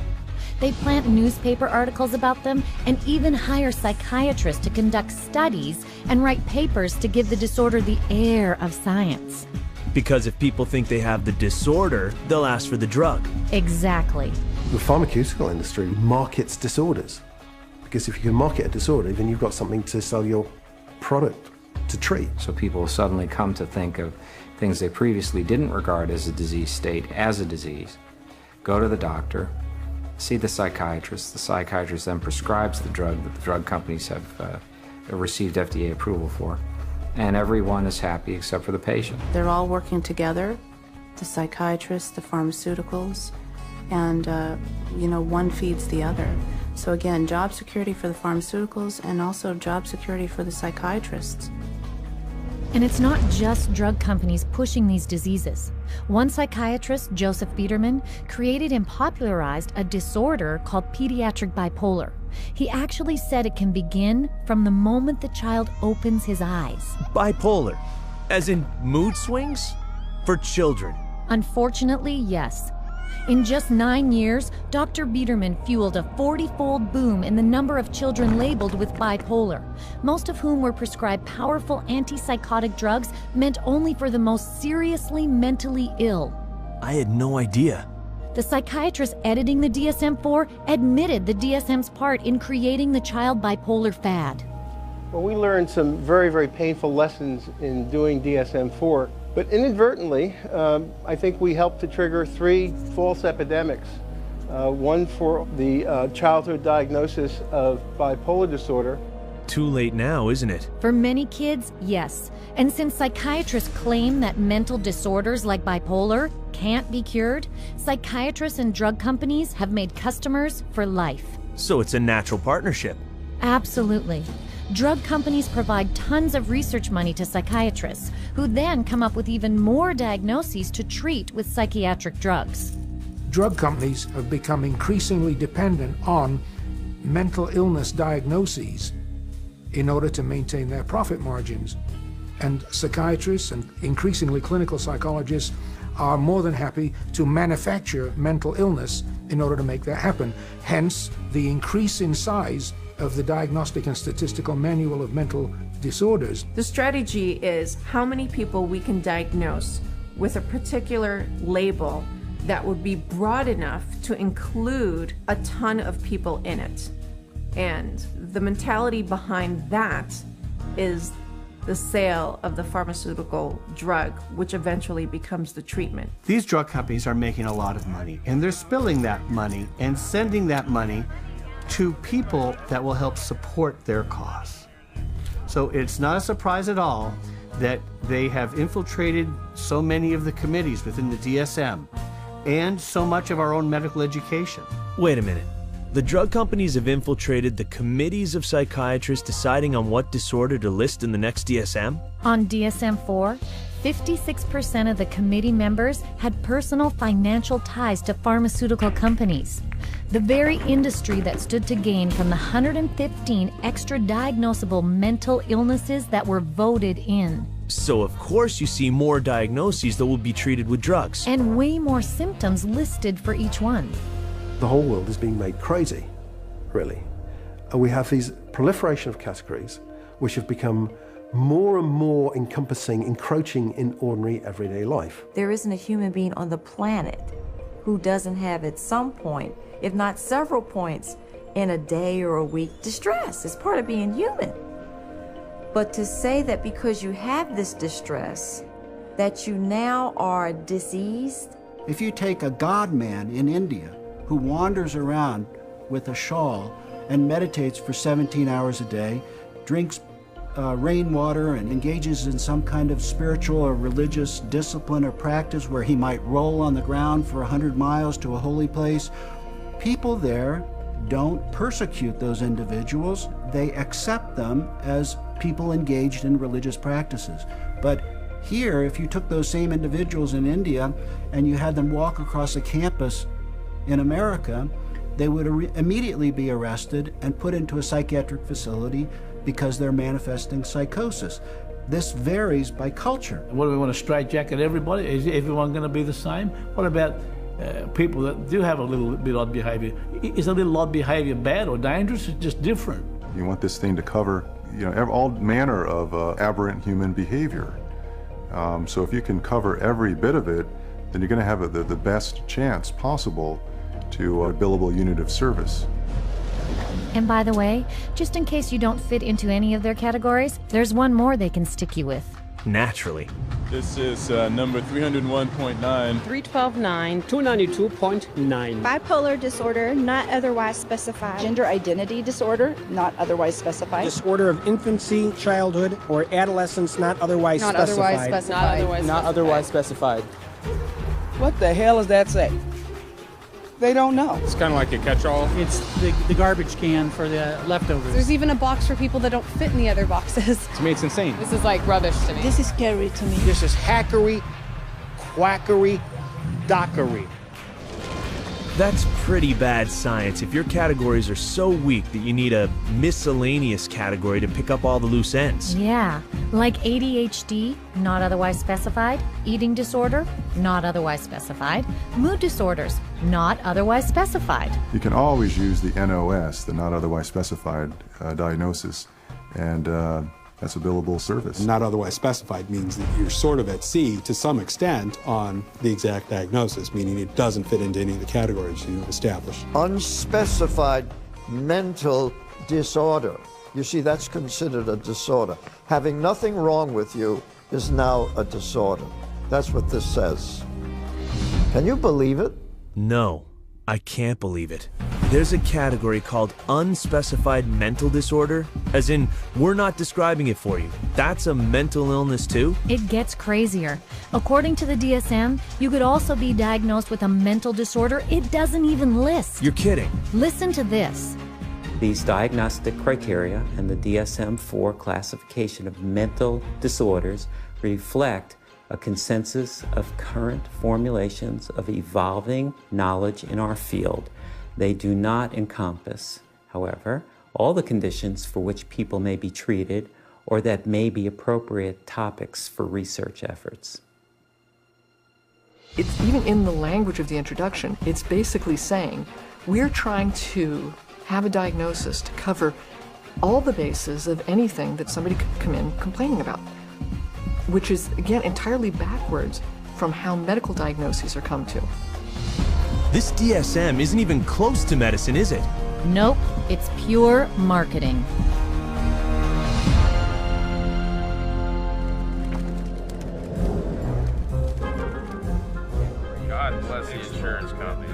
They plant newspaper articles about them and even hire psychiatrists to conduct studies and write papers to give the disorder the air of science. Because if people think they have the disorder, they'll ask for the drug. Exactly. The pharmaceutical industry markets disorders. Because if you can market a disorder, then you've got something to sell your product to treat. So people will suddenly come to think of things they previously didn't regard as a disease state as a disease, go to the doctor, see the psychiatrist then prescribes the drug that the drug companies have received FDA approval for, and everyone is happy except for the patient. They're all working together, the psychiatrists, the pharmaceuticals, and one feeds the other. So again, job security for the pharmaceuticals and also job security for the psychiatrists. And it's not just drug companies pushing these diseases. One psychiatrist, Joseph Biederman, created and popularized a disorder called pediatric bipolar. He actually said it can begin from the moment the child opens his eyes. Bipolar, as in mood swings? For children? Unfortunately, yes. In just 9 years, Dr. Biederman fueled a 40-fold boom in the number of children labeled with bipolar, most of whom were prescribed powerful antipsychotic drugs meant only for the most seriously mentally ill. I had no idea. The psychiatrist editing the DSM-4 admitted the DSM's part in creating the child bipolar fad. Well, we learned some very, very painful lessons in doing DSM-4. But inadvertently, I think we helped to trigger 3 false epidemics. One for the childhood diagnosis of bipolar disorder. Too late now, isn't it? For many kids, yes. And since psychiatrists claim that mental disorders like bipolar can't be cured, psychiatrists and drug companies have made customers for life. So it's a natural partnership. Absolutely. Drug companies provide tons of research money to psychiatrists, who then come up with even more diagnoses to treat with psychiatric drugs. Drug companies have become increasingly dependent on mental illness diagnoses in order to maintain their profit margins. And psychiatrists and increasingly clinical psychologists are more than happy to manufacture mental illness in order to make that happen. Hence, the increase in size of the Diagnostic and Statistical Manual of Mental Disorders. The strategy is how many people we can diagnose with a particular label that would be broad enough to include a ton of people in it. And the mentality behind that is the sale of the pharmaceutical drug, which eventually becomes the treatment. These drug companies are making a lot of money, and they're spilling that money and sending that money to people that will help support their cause. So it's not a surprise at all that they have infiltrated so many of the committees within the DSM and so much of our own medical education. Wait a minute. The drug companies have infiltrated the committees of psychiatrists deciding on what disorder to list in the next DSM? On DSM-4, 56% of the committee members had personal financial ties to pharmaceutical companies. the very industry that stood to gain from the 115 extra diagnosable mental illnesses that were voted in. So of course you see more diagnoses that will be treated with drugs. And way more symptoms listed for each one. The whole world is being made crazy, really. And we have these proliferation of categories which have become more and more encompassing, encroaching in ordinary everyday life. There isn't a human being on the planet who doesn't have at some point, if not several points, in a day or a week, distress. It's part of being human. But to say that because you have this distress, that you now are diseased? If you take a god man in India who wanders around with a shawl and meditates for 17 hours a day, drinks rainwater and engages in some kind of spiritual or religious discipline or practice where he might roll on the ground for 100 miles to a holy place, people there don't persecute those individuals. They accept them as people engaged in religious practices. But here, if you took those same individuals in India and you had them walk across a campus in America, they would immediately be arrested and put into a psychiatric facility because they're manifesting psychosis. This varies by culture. What do we want to straitjacket everybody? Is everyone going to be the same? What about people that do have a little bit odd behavior? Is a little odd behavior bad or dangerous? It's just different. You want this thing to cover, all manner of aberrant human behavior. So if you can cover every bit of it, then you're going to have the best chance possible to a billable unit of service. And by the way, just in case you don't fit into any of their categories, there's one more they can stick you with. Naturally. This is number 301.9. 312.9. 292.9. Bipolar disorder, not otherwise specified. Gender identity disorder, not otherwise specified. Disorder of infancy, childhood, or adolescence, not otherwise specified. Not otherwise specified. What the hell does that say? They don't know. It's kind of like a catch-all. It's the garbage can for the leftovers. There's even a box for people that don't fit in the other boxes. To me, it's insane. This is like rubbish to me. This is scary to me. This is hackery, quackery, dockery. That's pretty bad science if your categories are so weak that you need a miscellaneous category to pick up all the loose ends. Yeah, like ADHD, not otherwise specified, eating disorder, not otherwise specified, mood disorders, not otherwise specified. You can always use the NOS, the not otherwise specified diagnosis, and that's a billable service. Not otherwise specified means that you're sort of at sea to some extent on the exact diagnosis, meaning it doesn't fit into any of the categories you've established. Unspecified mental disorder. You see, that's considered a disorder. Having nothing wrong with you is now a disorder. That's what this says. Can you believe it? No, I can't believe it. There's a category called unspecified mental disorder, as in, we're not describing it for you. That's a mental illness too? It gets crazier. According to the DSM, you could also be diagnosed with a mental disorder it doesn't even list. You're kidding. Listen to this. These diagnostic criteria and the DSM-4 classification of mental disorders reflect a consensus of current formulations of evolving knowledge in our field. They do not encompass, however, all the conditions for which people may be treated or that may be appropriate topics for research efforts. It's even in the language of the introduction, it's basically saying we're trying to have a diagnosis to cover all the bases of anything that somebody could come in complaining about, which is, again, entirely backwards from how medical diagnoses are come to. This DSM isn't even close to medicine, is it? Nope, it's pure marketing. God bless the insurance companies.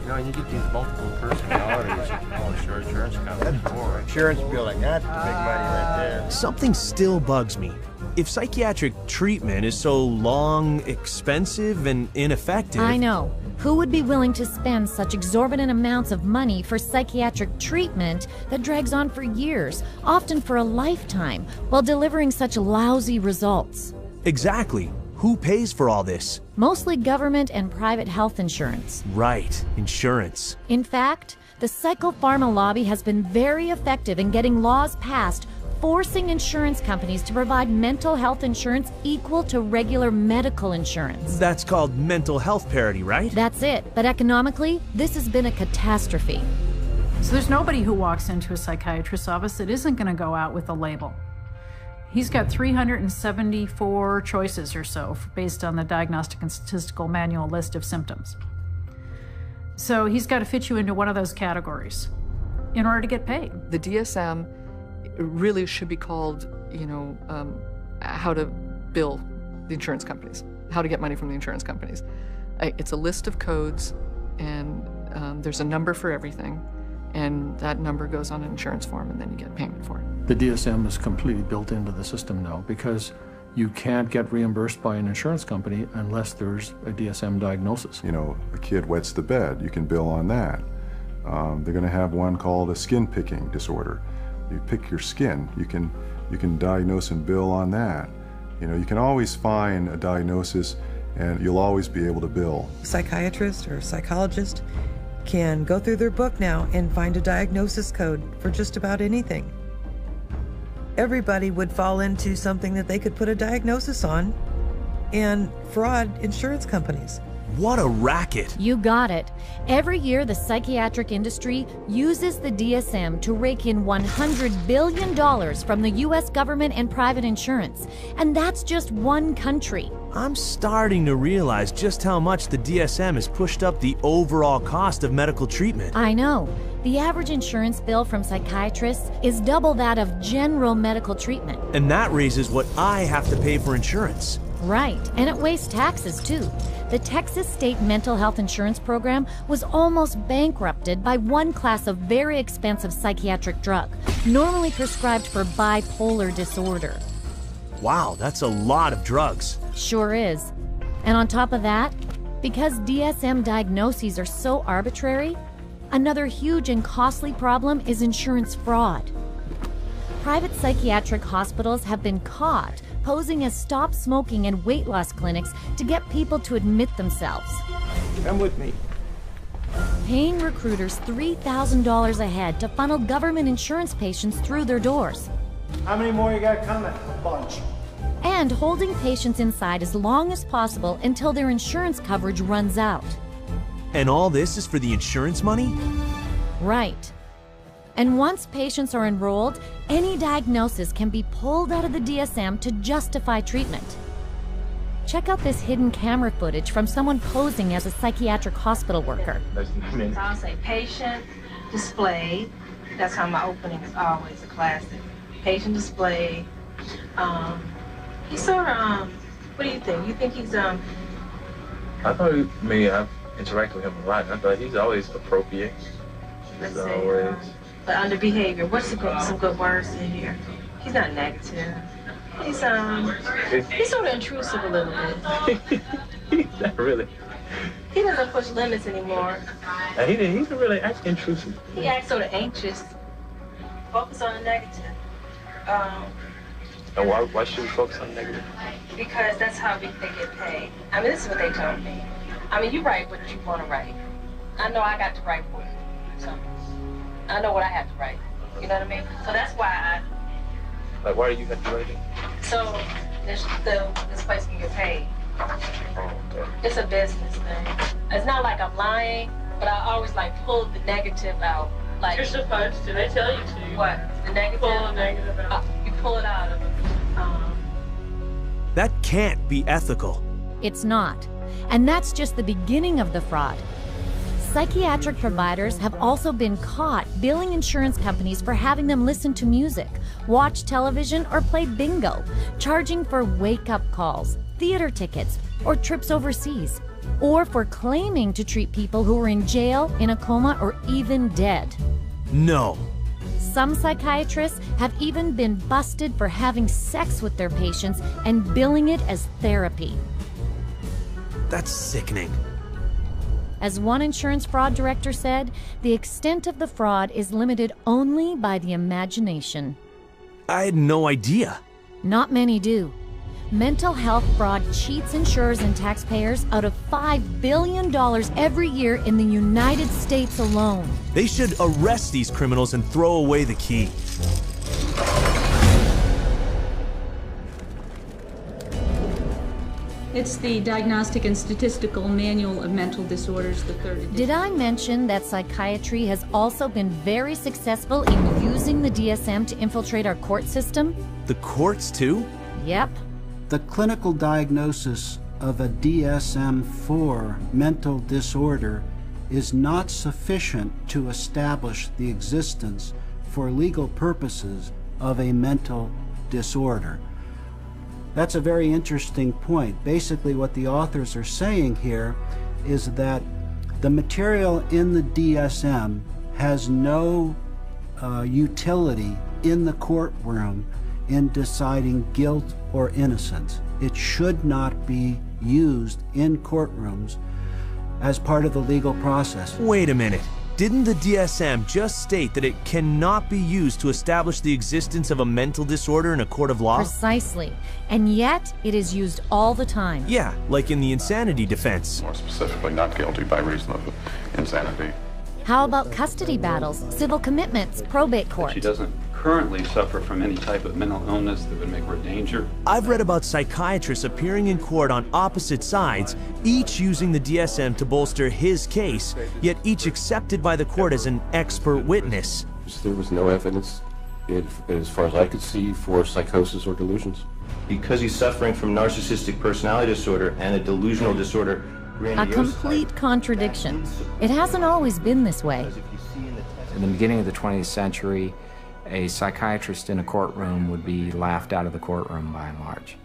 You get these multiple personalities that you call insurance companies. Insurance bill like that, big money right there. Something still bugs me. If psychiatric treatment is so long, expensive, and ineffective... I know. Who would be willing to spend such exorbitant amounts of money for psychiatric treatment that drags on for years, often for a lifetime, while delivering such lousy results? Exactly. who pays for all this? Mostly government and private health insurance. Right, insurance. In fact, the PHARMA lobby has been very effective in getting laws passed forcing insurance companies to provide mental health insurance equal to regular medical insurance. That's called mental health parity, right? That's it. But economically, this has been a catastrophe. So there's nobody who walks into a psychiatrist's office that isn't going to go out with a label. He's got 374 choices or so based on the Diagnostic and Statistical manual list of symptoms. So he's got to fit you into one of those categories in order to get paid. The DSM really should be called, how to bill the insurance companies, how to get money from the insurance companies. It's a list of codes, and there's a number for everything, and that number goes on an insurance form, and then you get payment for it. The DSM is completely built into the system now because you can't get reimbursed by an insurance company unless there's a DSM diagnosis. A kid wets the bed, you can bill on that. They're going to have one called a skin picking disorder. You pick your skin, you can diagnose and bill on that. You can always find a diagnosis and you'll always be able to bill. Psychiatrist or psychologist can go through their book now and find a diagnosis code for just about anything. Everybody would fall into something that they could put a diagnosis on and fraud insurance companies. What a racket! You got it. Every year, the psychiatric industry uses the DSM to rake in $100 billion from the U.S. government and private insurance. And that's just one country. I'm starting to realize just how much the DSM has pushed up the overall cost of medical treatment. I know. The average insurance bill from psychiatrists is double that of general medical treatment. And that raises what I have to pay for insurance. Right, and it wastes taxes too. The Texas State Mental Health Insurance Program was almost bankrupted by one class of very expensive psychiatric drug, normally prescribed for bipolar disorder. Wow, that's a lot of drugs. Sure is. And on top of that, because DSM diagnoses are so arbitrary, another huge and costly problem is insurance fraud. Private psychiatric hospitals have been caught posing as stop smoking and weight loss clinics to get people to admit themselves. Come with me. Paying recruiters $3,000 a head to funnel government insurance patients through their doors. How many more you got coming? A bunch. And holding patients inside as long as possible until their insurance coverage runs out. And all this is for the insurance money? Right. And once patients are enrolled, any diagnosis can be pulled out of the DSM to justify treatment. Check out this hidden camera footage from someone posing as a psychiatric hospital worker. I'll say patient display. That's how my opening is always a classic. Patient display. He's sort of, what do you think? You think he's, I thought, I've interacted with him a lot. I thought he's always appropriate. He's always... But under behavior, what's some good words in here? He's not negative. He's sort of intrusive a little bit. Not really. He doesn't push limits anymore. He didn't really act intrusive. He acts sort of anxious. Focus on the negative. And why should we focus on the negative? Because that's how they get paid. This is what they told me. You write what you want to write. I know I got to write for you. So I know what I have to write. You know what I mean? So that's why why do you have to write it? So this place can get paid. Oh, okay. It's a business thing. It's not like I'm lying, but I always pull the negative out. You're supposed to. They tell you to. What? The negative? Pull the negative out. You pull it out of it. That can't be ethical. It's not. And that's just the beginning of the fraud. Psychiatric providers have also been caught billing insurance companies for having them listen to music, watch television, or play bingo, charging for wake-up calls, theater tickets, or trips overseas, or for claiming to treat people who are in jail, in a coma, or even dead. No. Some psychiatrists have even been busted for having sex with their patients and billing it as therapy. That's sickening. As one insurance fraud director said, the extent of the fraud is limited only by the imagination. I had no idea. Not many do. Mental health fraud cheats insurers and taxpayers out of $5 billion every year in the United States alone. They should arrest these criminals and throw away the key. It's the Diagnostic and Statistical Manual of Mental Disorders, the 3rd edition. Did I mention that psychiatry has also been very successful in using the DSM to infiltrate our court system? The courts too? Yep. The clinical diagnosis of a DSM-4 mental disorder is not sufficient to establish the existence for legal purposes of a mental disorder. That's a very interesting point. Basically, what the authors are saying here is that the material in the DSM has no utility in the courtroom in deciding guilt or innocence. It should not be used in courtrooms as part of the legal process. Wait a minute. Didn't the DSM just state that it cannot be used to establish the existence of a mental disorder in a court of law? Precisely. And yet, it is used all the time. Yeah, like in the insanity defense. More specifically, not guilty by reason of insanity. How about custody battles, civil commitments, probate court? She doesn't currently suffer from any type of mental illness that would make her a danger. I've read about psychiatrists appearing in court on opposite sides, each using the DSM to bolster his case, yet each accepted by the court as an expert witness. There was no evidence, as far as I could see, for psychosis or delusions. Because he's suffering from narcissistic personality disorder and a delusional disorder, a complete contradiction. It hasn't always been this way. In the beginning of the 20th century, a psychiatrist in a courtroom would be laughed out of the courtroom by and large.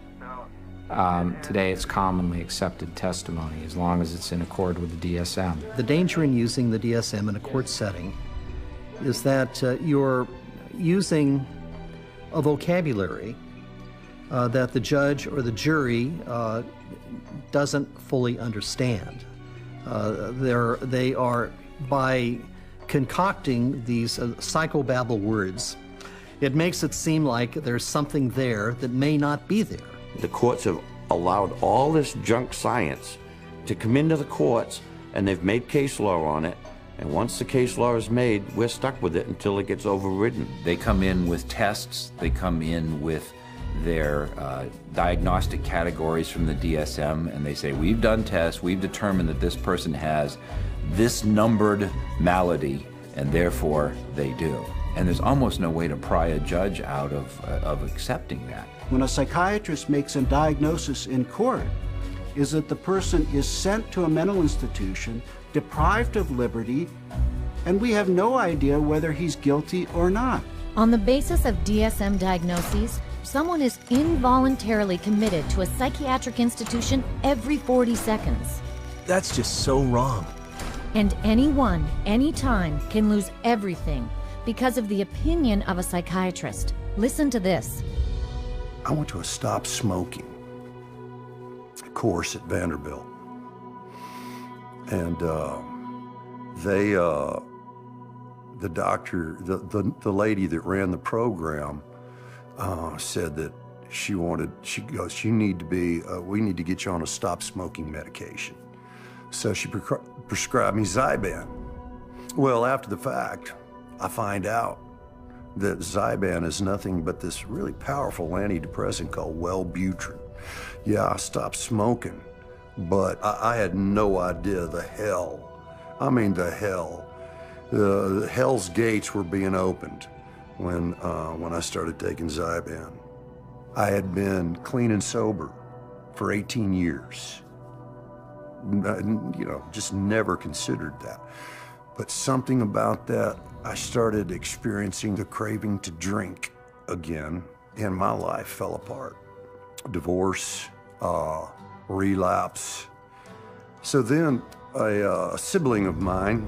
Today it's commonly accepted testimony as long as it's in accord with the DSM. The danger in using the DSM in a court setting is that you're using a vocabulary that the judge or the jury doesn't fully understand. They are, by concocting these psychobabble words, it makes it seem like there's something there that may not be there. The courts have allowed all this junk science to come into the courts, and they've made case law on it, and once the case law is made, we're stuck with it until it gets overridden. They come in with tests, they come in with their diagnostic categories from the DSM, and they say, we've done tests, we've determined that this person has this numbered malady, and therefore they do. And there's almost no way to pry a judge out of accepting that. When a psychiatrist makes a diagnosis in court, is that the person is sent to a mental institution, deprived of liberty, and we have no idea whether he's guilty or not. On the basis of DSM diagnoses, someone is involuntarily committed to a psychiatric institution every 40 seconds. That's just so wrong. And anyone, anytime, can lose everything because of the opinion of a psychiatrist. Listen to this. I went to a stop smoking course at Vanderbilt. And the doctor, the lady that ran the program said that she goes, you need to be, we need to get you on a stop smoking medication. So she prescribed me Zyban. Well, after the fact, I find out that Zyban is nothing but this really powerful antidepressant called Wellbutrin. Yeah, I stopped smoking, but I had no idea the hell. I mean, the hell. The hell's gates were being opened when I started taking Zyban. I had been clean and sober for 18 years. You know, just never considered that. But something about that, I started experiencing the craving to drink again, and my life fell apart. Divorce, relapse. So then a sibling of mine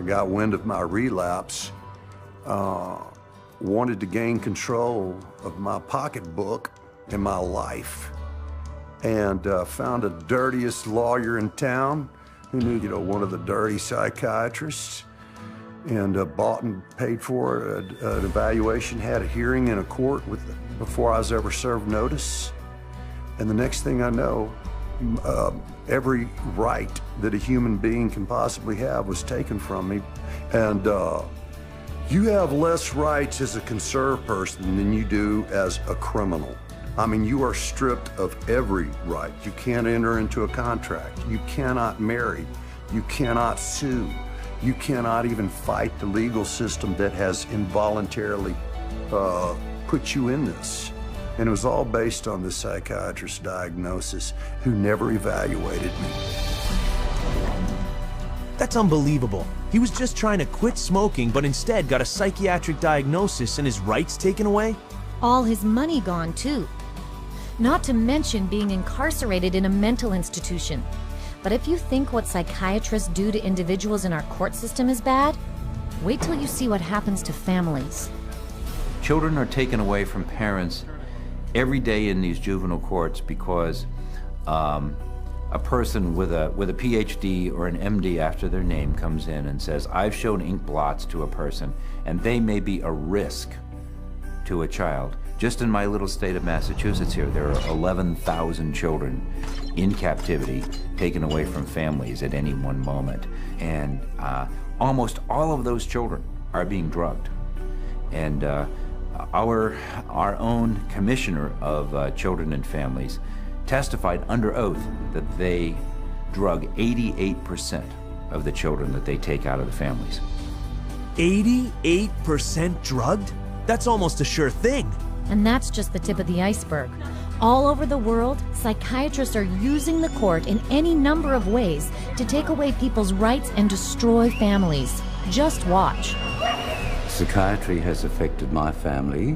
got wind of my relapse, wanted to gain control of my pocketbook and my life, and found the dirtiest lawyer in town who knew, you know, one of the dirty psychiatrists, and bought and paid for an evaluation, had a hearing in a court before I was ever served notice. And the next thing I know, every right that a human being can possibly have was taken from me. And you have less rights as a conserved person than you do as a criminal. I mean, you are stripped of every right. You can't enter into a contract. You cannot marry. You cannot sue. You cannot even fight the legal system that has involuntarily put you in this. And it was all based on the psychiatrist's diagnosis, who never evaluated me. That's unbelievable. He was just trying to quit smoking, but instead got a psychiatric diagnosis and his rights taken away? All his money gone, too. Not to mention being incarcerated in a mental institution. But if you think what psychiatrists do to individuals in our court system is bad, wait till you see what happens to families. Children are taken away from parents every day in these juvenile courts because a person with a PhD or an MD after their name comes in and says, I've shown ink blots to a person, and they may be a risk to a child. Just in my little state of Massachusetts here, there are 11,000 children in captivity taken away from families at any one moment. And almost all of those children are being drugged. And our own commissioner of children and families testified under oath that they drug 88% of the children that they take out of the families. 88% drugged? That's almost a sure thing. And that's just the tip of the iceberg. All over the world, psychiatrists are using the court in any number of ways to take away people's rights and destroy families. Just watch. Psychiatry has affected my family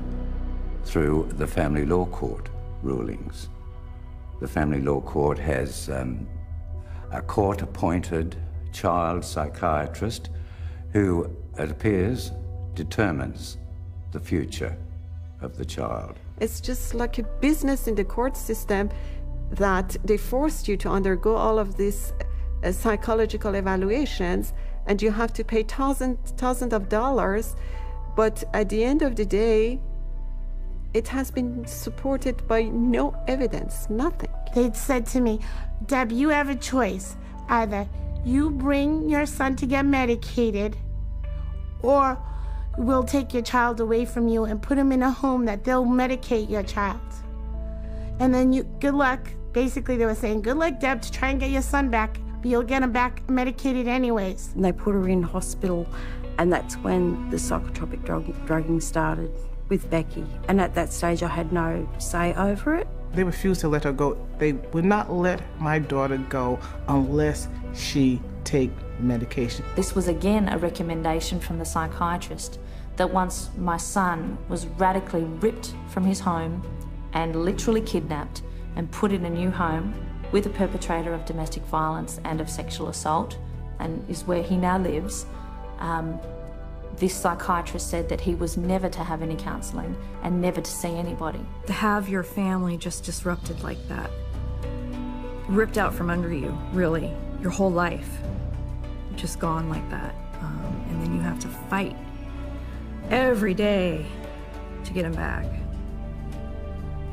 through the family law court rulings. The family law court has a court-appointed child psychiatrist who, it appears, determines the future of the child. It's just like a business in the court system that they forced you to undergo all of these psychological evaluations, and you have to pay thousands of dollars, but at the end of the day, it has been supported by no evidence, nothing. They'd said to me, Deb, you have a choice. Either you bring your son to get medicated, or we'll take your child away from you and put him in a home that they'll medicate your child. And then good luck. Basically, they were saying, good luck, Deb, to try and get your son back, but you'll get him back medicated anyways. And they put her in hospital, and that's when the psychotropic drugging started with Becky. And at that stage, I had no say over it. They refused to let her go. They would not let my daughter go unless she take medication. This was again a recommendation from the psychiatrist that once my son was radically ripped from his home and literally kidnapped and put in a new home with a perpetrator of domestic violence and of sexual assault, and is where he now lives, this psychiatrist said that he was never to have any counselling and never to see anybody. To have your family just disrupted like that, ripped out from under you, really, your whole life, just gone like that. And then you have to fight every day to get him back.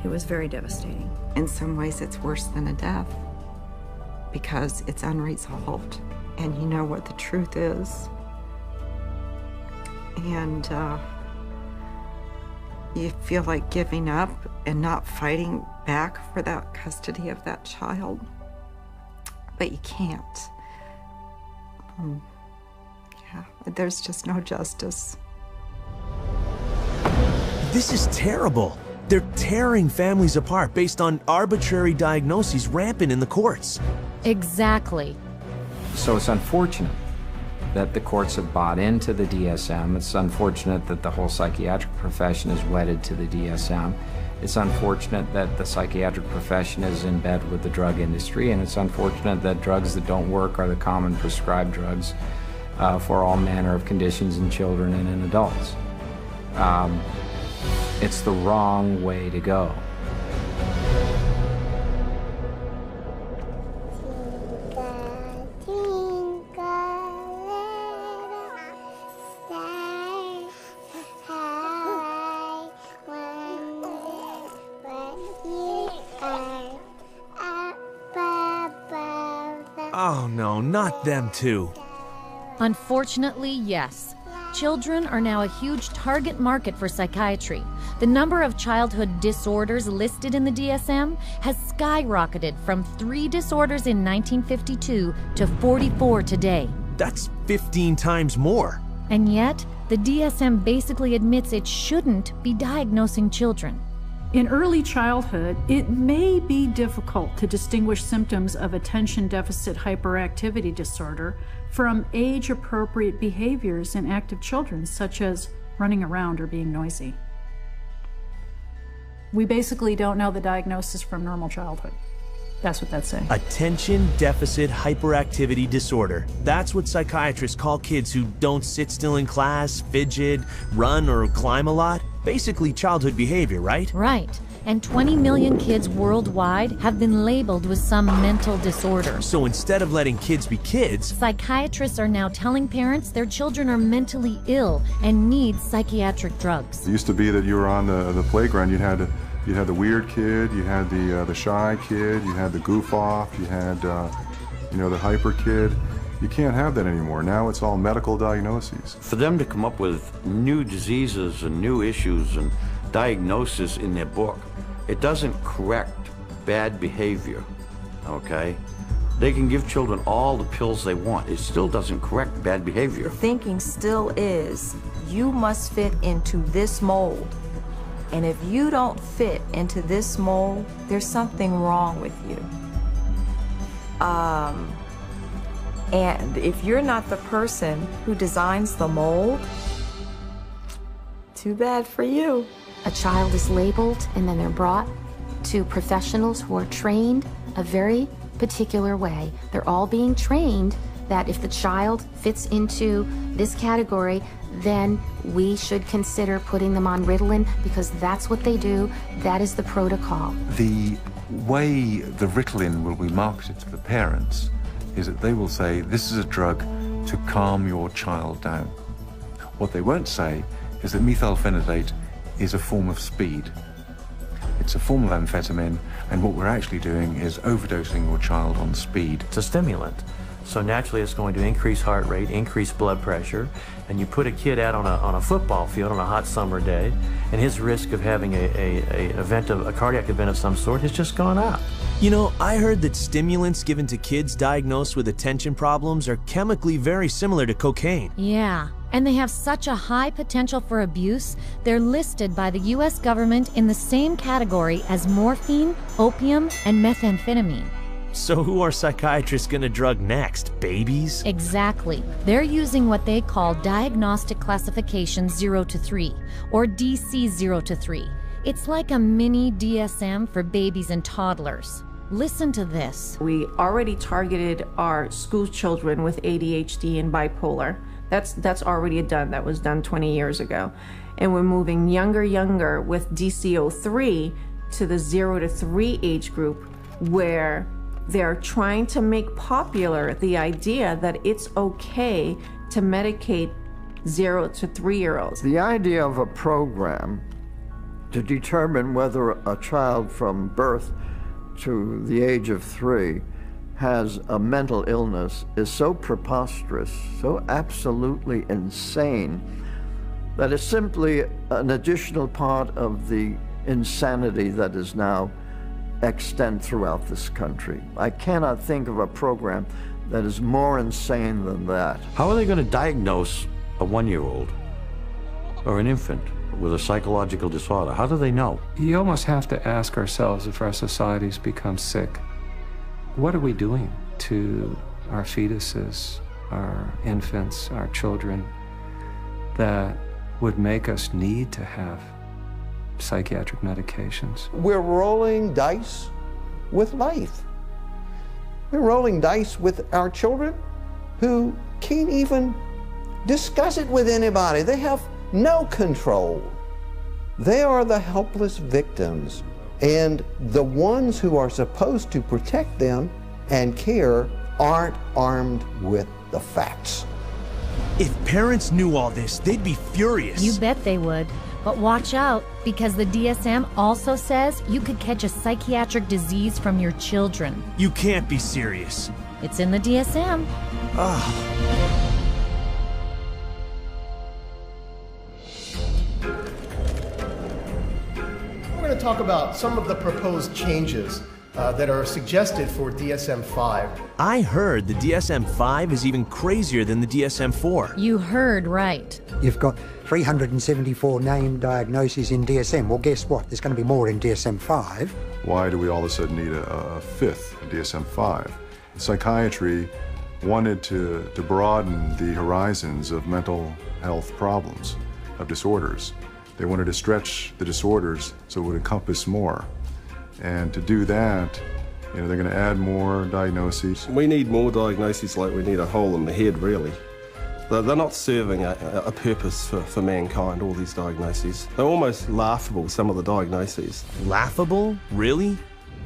It was very devastating. In some ways, it's worse than a death because it's unresolved and you know what the truth is. And you feel like giving up and not fighting back for that custody of that child, but you can't. Yeah, there's just no justice. This is terrible. They're tearing families apart based on arbitrary diagnoses rampant in the courts. Exactly. So it's unfortunate that the courts have bought into the DSM. It's unfortunate that the whole psychiatric profession is wedded to the DSM. It's unfortunate that the psychiatric profession is in bed with the drug industry, and it's unfortunate that drugs that don't work are the common prescribed drugs for all manner of conditions in children and in adults. It's the wrong way to go. no, not them too. Unfortunately, yes. Children are now a huge target market for psychiatry. The number of childhood disorders listed in the DSM has skyrocketed from 3 disorders in 1952 to 44 today. That's 15 times more. And yet, the DSM basically admits it shouldn't be diagnosing children. In early childhood, it may be difficult to distinguish symptoms of attention deficit hyperactivity disorder from age-appropriate behaviors in active children, such as running around or being noisy. We basically don't know the diagnosis from normal childhood. That's what that's saying. Attention deficit hyperactivity disorder. That's what psychiatrists call kids who don't sit still in class, fidget, run, or climb a lot. Basically childhood behavior, right? Right. And 20 million kids worldwide have been labeled with some mental disorder. So instead of letting kids be kids, psychiatrists are now telling parents their children are mentally ill and need psychiatric drugs. It used to be that you were on the playground, you had the weird kid, you had the shy kid, you had the goof off, you had the hyper kid. You can't have that anymore. Now it's all medical diagnoses. For them to come up with new diseases and new issues and diagnosis in their book, it doesn't correct bad behavior, okay? They can give children all the pills they want. It still doesn't correct bad behavior. The thinking still is, you must fit into this mold. And if you don't fit into this mold, there's something wrong with you. And if you're not the person who designs the mold, too bad for you. A child is labeled and then they're brought to professionals who are trained a very particular way. They're all being trained that if the child fits into this category, then we should consider putting them on Ritalin because that's what they do. That is the protocol. The way the Ritalin will be marketed to the parents is that they will say, this is a drug to calm your child down. What they won't say is that methylphenidate is a form of speed. It's a form of amphetamine, and what we're actually doing is overdosing your child on speed. It's a stimulant. So naturally it's going to increase heart rate, increase blood pressure, and you put a kid out on a football field on a hot summer day, and his risk of having a cardiac event of some sort has just gone up. You know, I heard that stimulants given to kids diagnosed with attention problems are chemically very similar to cocaine. Yeah, and they have such a high potential for abuse, they're listed by the US government in the same category as morphine, opium, and methamphetamine. So who are psychiatrists gonna drug next? Babies? Exactly. They're using what they call Diagnostic Classification 0 to 3, or DC 0 to 3. It's like a mini DSM for babies and toddlers. Listen to this. We already targeted our school children with ADHD and bipolar. That's already done. That was done 20 years ago. And we're moving younger with DC03 to the 0 to 3 age group, where they're trying to make popular the idea that it's okay to medicate 0 to 3-year-olds. The idea of a program to determine whether a child from birth to the age of 3 has a mental illness is so preposterous, so absolutely insane, that it's simply an additional part of the insanity that is now extant throughout this country. I cannot think of a program that is more insane than that. How are they going to diagnose a 1-year-old or an infant with a psychological disorder? How do they know? You almost have to ask ourselves, if our societies become sick, what are we doing to our fetuses, our infants, our children, that would make us need to have psychiatric medications? We're rolling dice with life. We're rolling dice with our children who can't even discuss it with anybody. They have no control. They are the helpless victims, and the ones who are supposed to protect them and care aren't armed with the facts. If parents knew all this, they'd be furious. You bet they would. But watch out, because the DSM also says you could catch a psychiatric disease from your children. You can't be serious. It's in the DSM. We're going to talk about some of the proposed changes that are suggested for DSM-5. I heard the DSM-5 is even crazier than the DSM-4. You heard right. You've got 374 named diagnoses in DSM. Well, guess what? There's going to be more in DSM-5. Why do we all of a sudden need a fifth DSM-5? Psychiatry wanted to broaden the horizons of mental health problems, of disorders. They wanted to stretch the disorders so it would encompass more. And to do that, they're going to add more diagnoses. We need more diagnoses like we need a hole in the head, really. They're not serving a purpose for mankind, all these diagnoses. They're almost laughable, some of the diagnoses. Laughable? Really?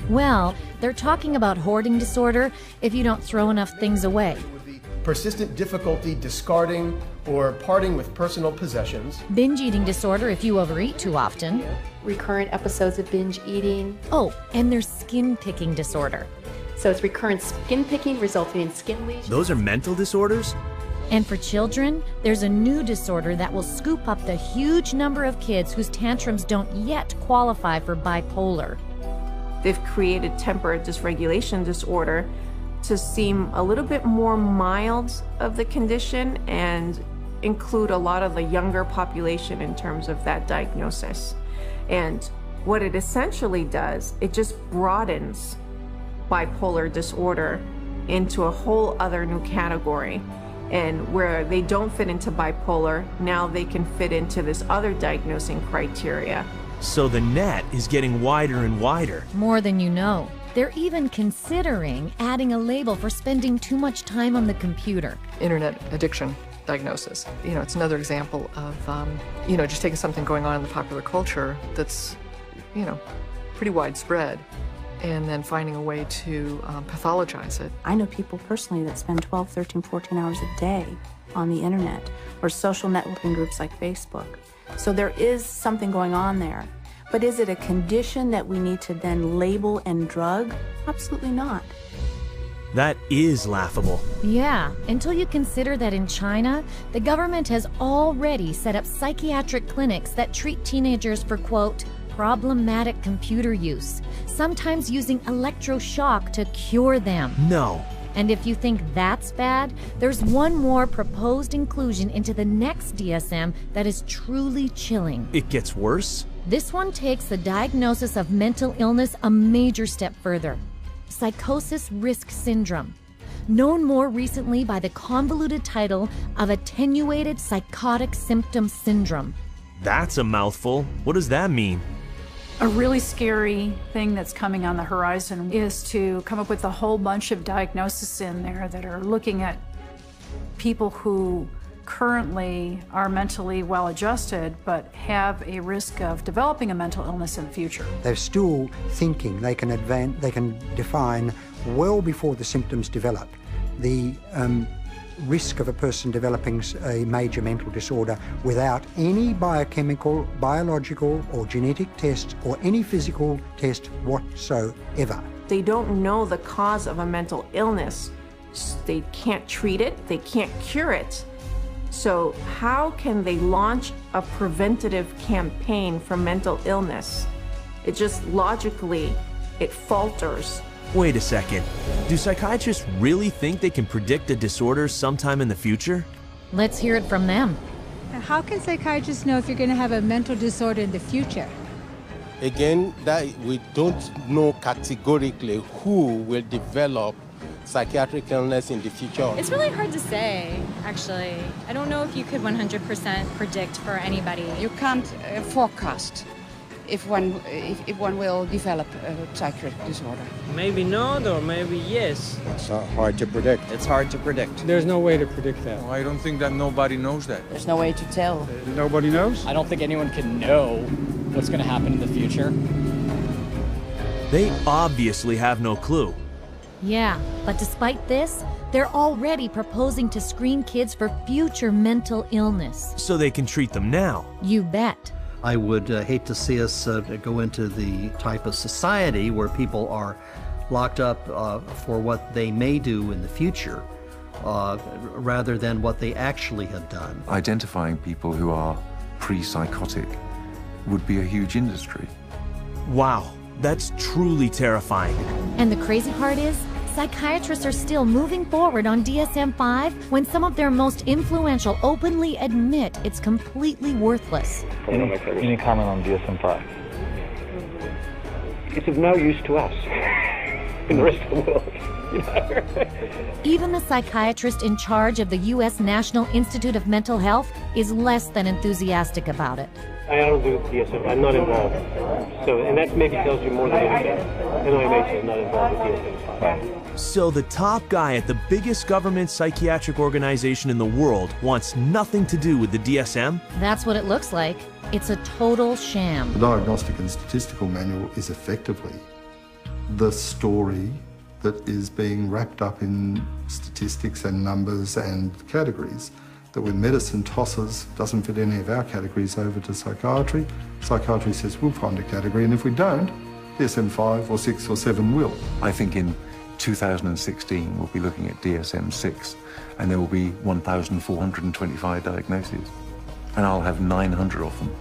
Well, they're talking about hoarding disorder if you don't throw enough things away. Persistent difficulty discarding or parting with personal possessions. Binge eating disorder if you overeat too often. Recurrent episodes of binge eating. Oh, and there's skin picking disorder. So it's recurrent skin picking resulting in skin lesions. Those are mental disorders? And for children, there's a new disorder that will scoop up the huge number of kids whose tantrums don't yet qualify for bipolar. They've created temper dysregulation disorder to seem a little bit more mild of the condition and include a lot of the younger population in terms of that diagnosis. And what it essentially does, it just broadens bipolar disorder into a whole other new category. And where they don't fit into bipolar, now they can fit into this other diagnosing criteria. So the net is getting wider and wider. More than you know. They're even considering adding a label for spending too much time on the computer. Internet addiction diagnosis. It's another example of, just taking something going on in the popular culture that's, pretty widespread and then finding a way to pathologize it. I know people personally that spend 12, 13, 14 hours a day on the internet or social networking groups like Facebook. So there is something going on there. But is it a condition that we need to then label and drug? Absolutely not. That is laughable. Yeah, until you consider that in China, the government has already set up psychiatric clinics that treat teenagers for, quote, problematic computer use, sometimes using electroshock to cure them. No. And if you think that's bad, there's one more proposed inclusion into the next DSM that is truly chilling. It gets worse? This one takes the diagnosis of mental illness a major step further. Psychosis risk syndrome, known more recently by the convoluted title of attenuated psychotic symptom syndrome. That's a mouthful. What does that mean? A really scary thing that's coming on the horizon is to come up with a whole bunch of diagnoses in there that are looking at people who currently are mentally well adjusted but have a risk of developing a mental illness in the future. They're still thinking they can define well before the symptoms develop the risk of a person developing a major mental disorder without any biochemical, biological or genetic tests or any physical test whatsoever. They don't know the cause of a mental illness. They can't treat it, they can't cure it. So how can they launch a preventative campaign for mental illness? It just logically, it falters. Wait a second. Do psychiatrists really think they can predict a disorder sometime in the future? Let's hear it from them. How can psychiatrists know if you're going to have a mental disorder in the future? Again, that we don't know categorically who will develop psychiatric illness in the future. It's really hard to say, actually. I don't know if you could 100% predict for anybody. You can't forecast if one will develop a psychiatric disorder. Maybe not, or maybe yes. It's hard to predict. It's hard to predict. There's no way to predict that. I don't think that nobody knows that. There's no way to tell. Nobody knows? I don't think anyone can know what's going to happen in the future. They obviously have no clue. Yeah, but despite this, they're already proposing to screen kids for future mental illness. So they can treat them now. You bet. I would hate to see us go into the type of society where people are locked up for what they may do in the future rather than what they actually have done. Identifying people who are pre-psychotic would be a huge industry. Wow, that's truly terrifying. And the crazy part is, psychiatrists are still moving forward on DSM-5 when some of their most influential openly admit it's completely worthless. Any comment on DSM-5? It's of no use to us in the rest of the world. You know? Even the psychiatrist in charge of the U.S. National Institute of Mental Health is less than enthusiastic about it. I don't do DSM. I'm not involved. So, and that maybe tells you more than anything. NIMH is not involved with DSM. So the top guy at the biggest government psychiatric organization in the world wants nothing to do with the DSM? That's what it looks like. It's a total sham. The Diagnostic and Statistical Manual is effectively the story that is being wrapped up in statistics and numbers and categories that when medicine tosses, doesn't fit any of our categories over to psychiatry, psychiatry says we'll find a category, and if we don't, DSM-5 or 6 or 7 will. I think in 2016 we'll be looking at DSM-6 and there will be 1,425 diagnoses and I'll have 900 of them.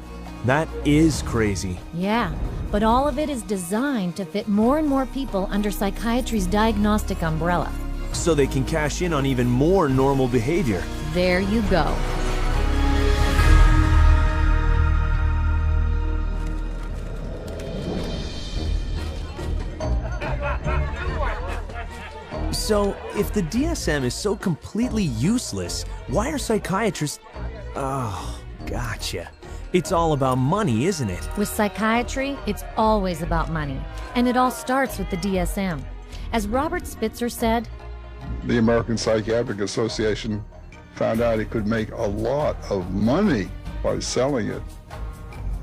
That is crazy. Yeah, but all of it is designed to fit more and more people under psychiatry's diagnostic umbrella. So they can cash in on even more normal behavior. There you go. So, if the DSM is so completely useless, why are psychiatrists... Oh, gotcha. It's all about money, isn't it? With psychiatry, it's always about money. And it all starts with the DSM. As Robert Spitzer said, the American Psychiatric Association found out it could make a lot of money by selling it.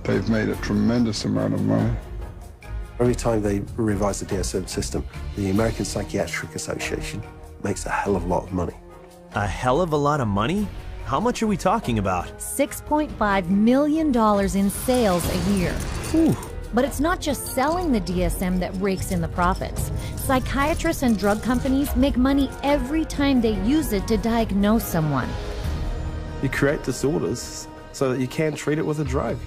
They've made a tremendous amount of money. Every time they revise the DSM system, the American Psychiatric Association makes a hell of a lot of money. A hell of a lot of money? How much are we talking about? $6.5 million in sales a year. Whew. But it's not just selling the DSM that rakes in the profits. Psychiatrists and drug companies make money every time they use it to diagnose someone. You create disorders so that you can treat it with a drug.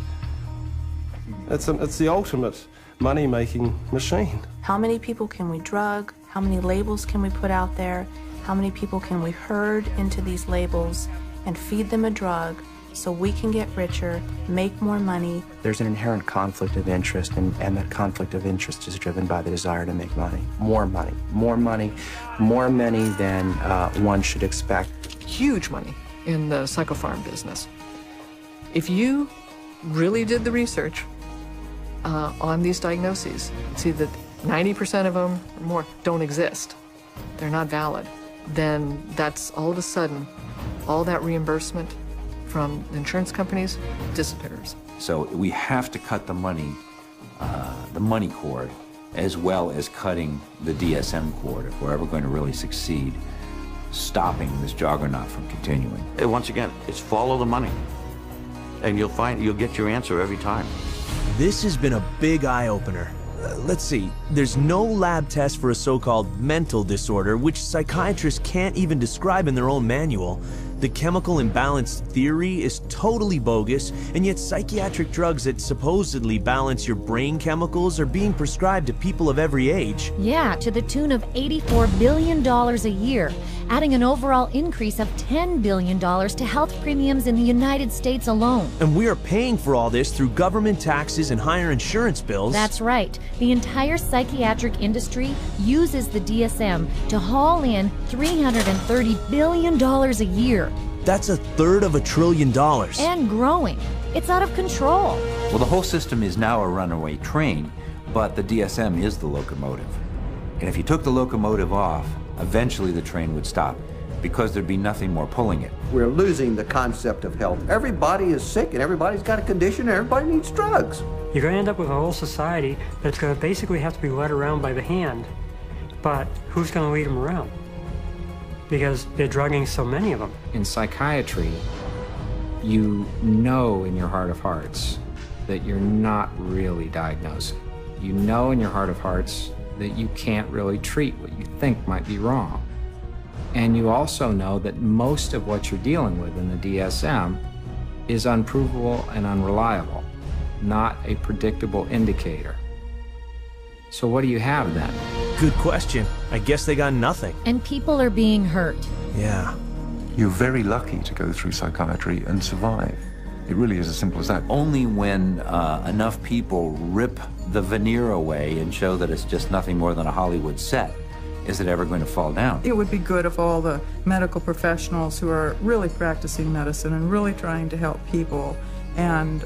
It's the ultimate money-making machine. How many people can we drug? How many labels can we put out there? How many people can we herd into these labels and feed them a drug so we can get richer, make more money? There's an inherent conflict of interest, and that conflict of interest is driven by the desire to make money. More money, more money, more money than one should expect. Huge money in the psychopharm business. If you really did the research on these diagnoses, see that 90% of them or more don't exist, they're not valid, then that's all of a sudden, all that reimbursement from insurance companies disappears. So we have to cut the money cord, as well as cutting the DSM cord if we're ever going to really succeed stopping this juggernaut from continuing. And once again, it's follow the money, and you'll get your answer every time. This has been a big eye-opener. Let's see, there's no lab test for a so-called mental disorder, which psychiatrists can't even describe in their own manual. The chemical imbalance theory is totally bogus, and yet psychiatric drugs that supposedly balance your brain chemicals are being prescribed to people of every age. Yeah, to the tune of $84 billion a year, adding an overall increase of $10 billion to health premiums in the United States alone. And we are paying for all this through government taxes and higher insurance bills. That's right. The entire psychiatric industry uses the DSM to haul in $330 billion a year. That's $1/3 of $1 trillion. And growing. It's out of control. Well, the whole system is now a runaway train, but the DSM is the locomotive. And if you took the locomotive off, eventually the train would stop, because there'd be nothing more pulling it. We're losing the concept of health. Everybody is sick and everybody's got a condition and everybody needs drugs. You're going to end up with a whole society that's going to basically have to be led around by the hand. But who's going to lead them around? Because they're drugging so many of them. In psychiatry, you know in your heart of hearts that you're not really diagnosing. You know in your heart of hearts that you can't really treat what you think might be wrong. And you also know that most of what you're dealing with in the DSM is unprovable and unreliable, not a predictable indicator. So what do you have then? Good question. I guess they got nothing. And people are being hurt. Yeah. You're very lucky to go through psychiatry and survive. It really is as simple as that. Only when enough people rip the veneer away and show that it's just nothing more than a Hollywood set is it ever going to fall down. It would be good if all the medical professionals who are really practicing medicine and really trying to help people and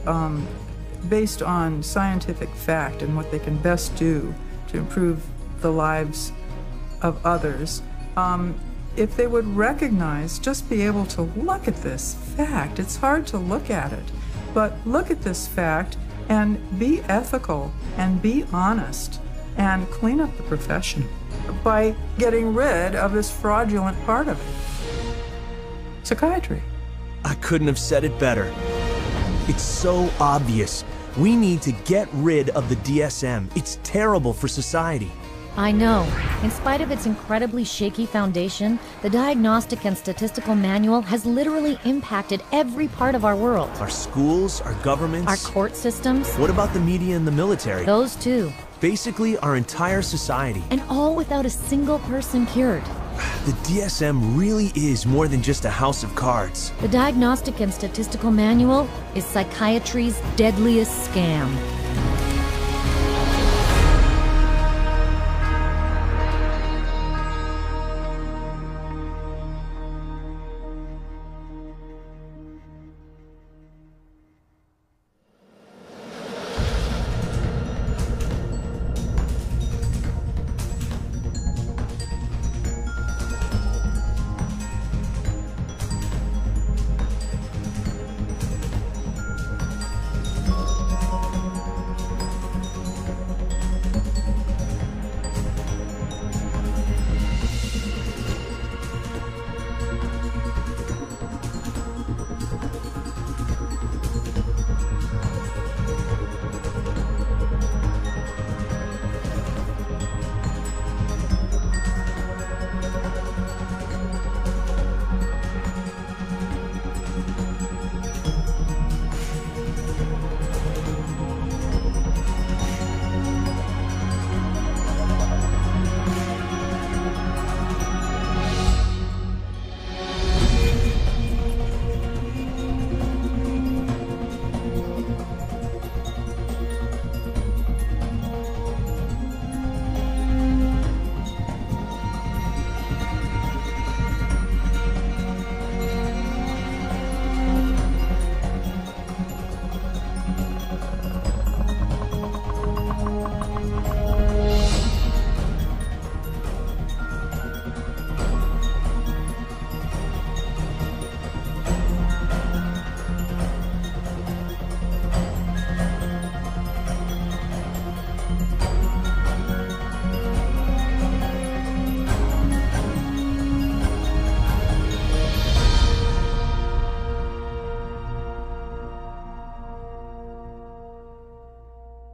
based on scientific fact and what they can best do to improve the lives of others, if they would recognize, just be able to look at this fact. It's hard to look at it, but look at this fact and be ethical and be honest and clean up the profession by getting rid of this fraudulent part of it. Psychiatry. I couldn't have said it better. It's so obvious. We need to get rid of the DSM. It's terrible for society. I know. In spite of its incredibly shaky foundation, the Diagnostic and Statistical Manual has literally impacted every part of our world. Our schools, our governments. Our court systems. What about the media and the military? Those too. Basically, our entire society. And all without a single person cured. The DSM really is more than just a house of cards. The Diagnostic and Statistical Manual is psychiatry's deadliest scam.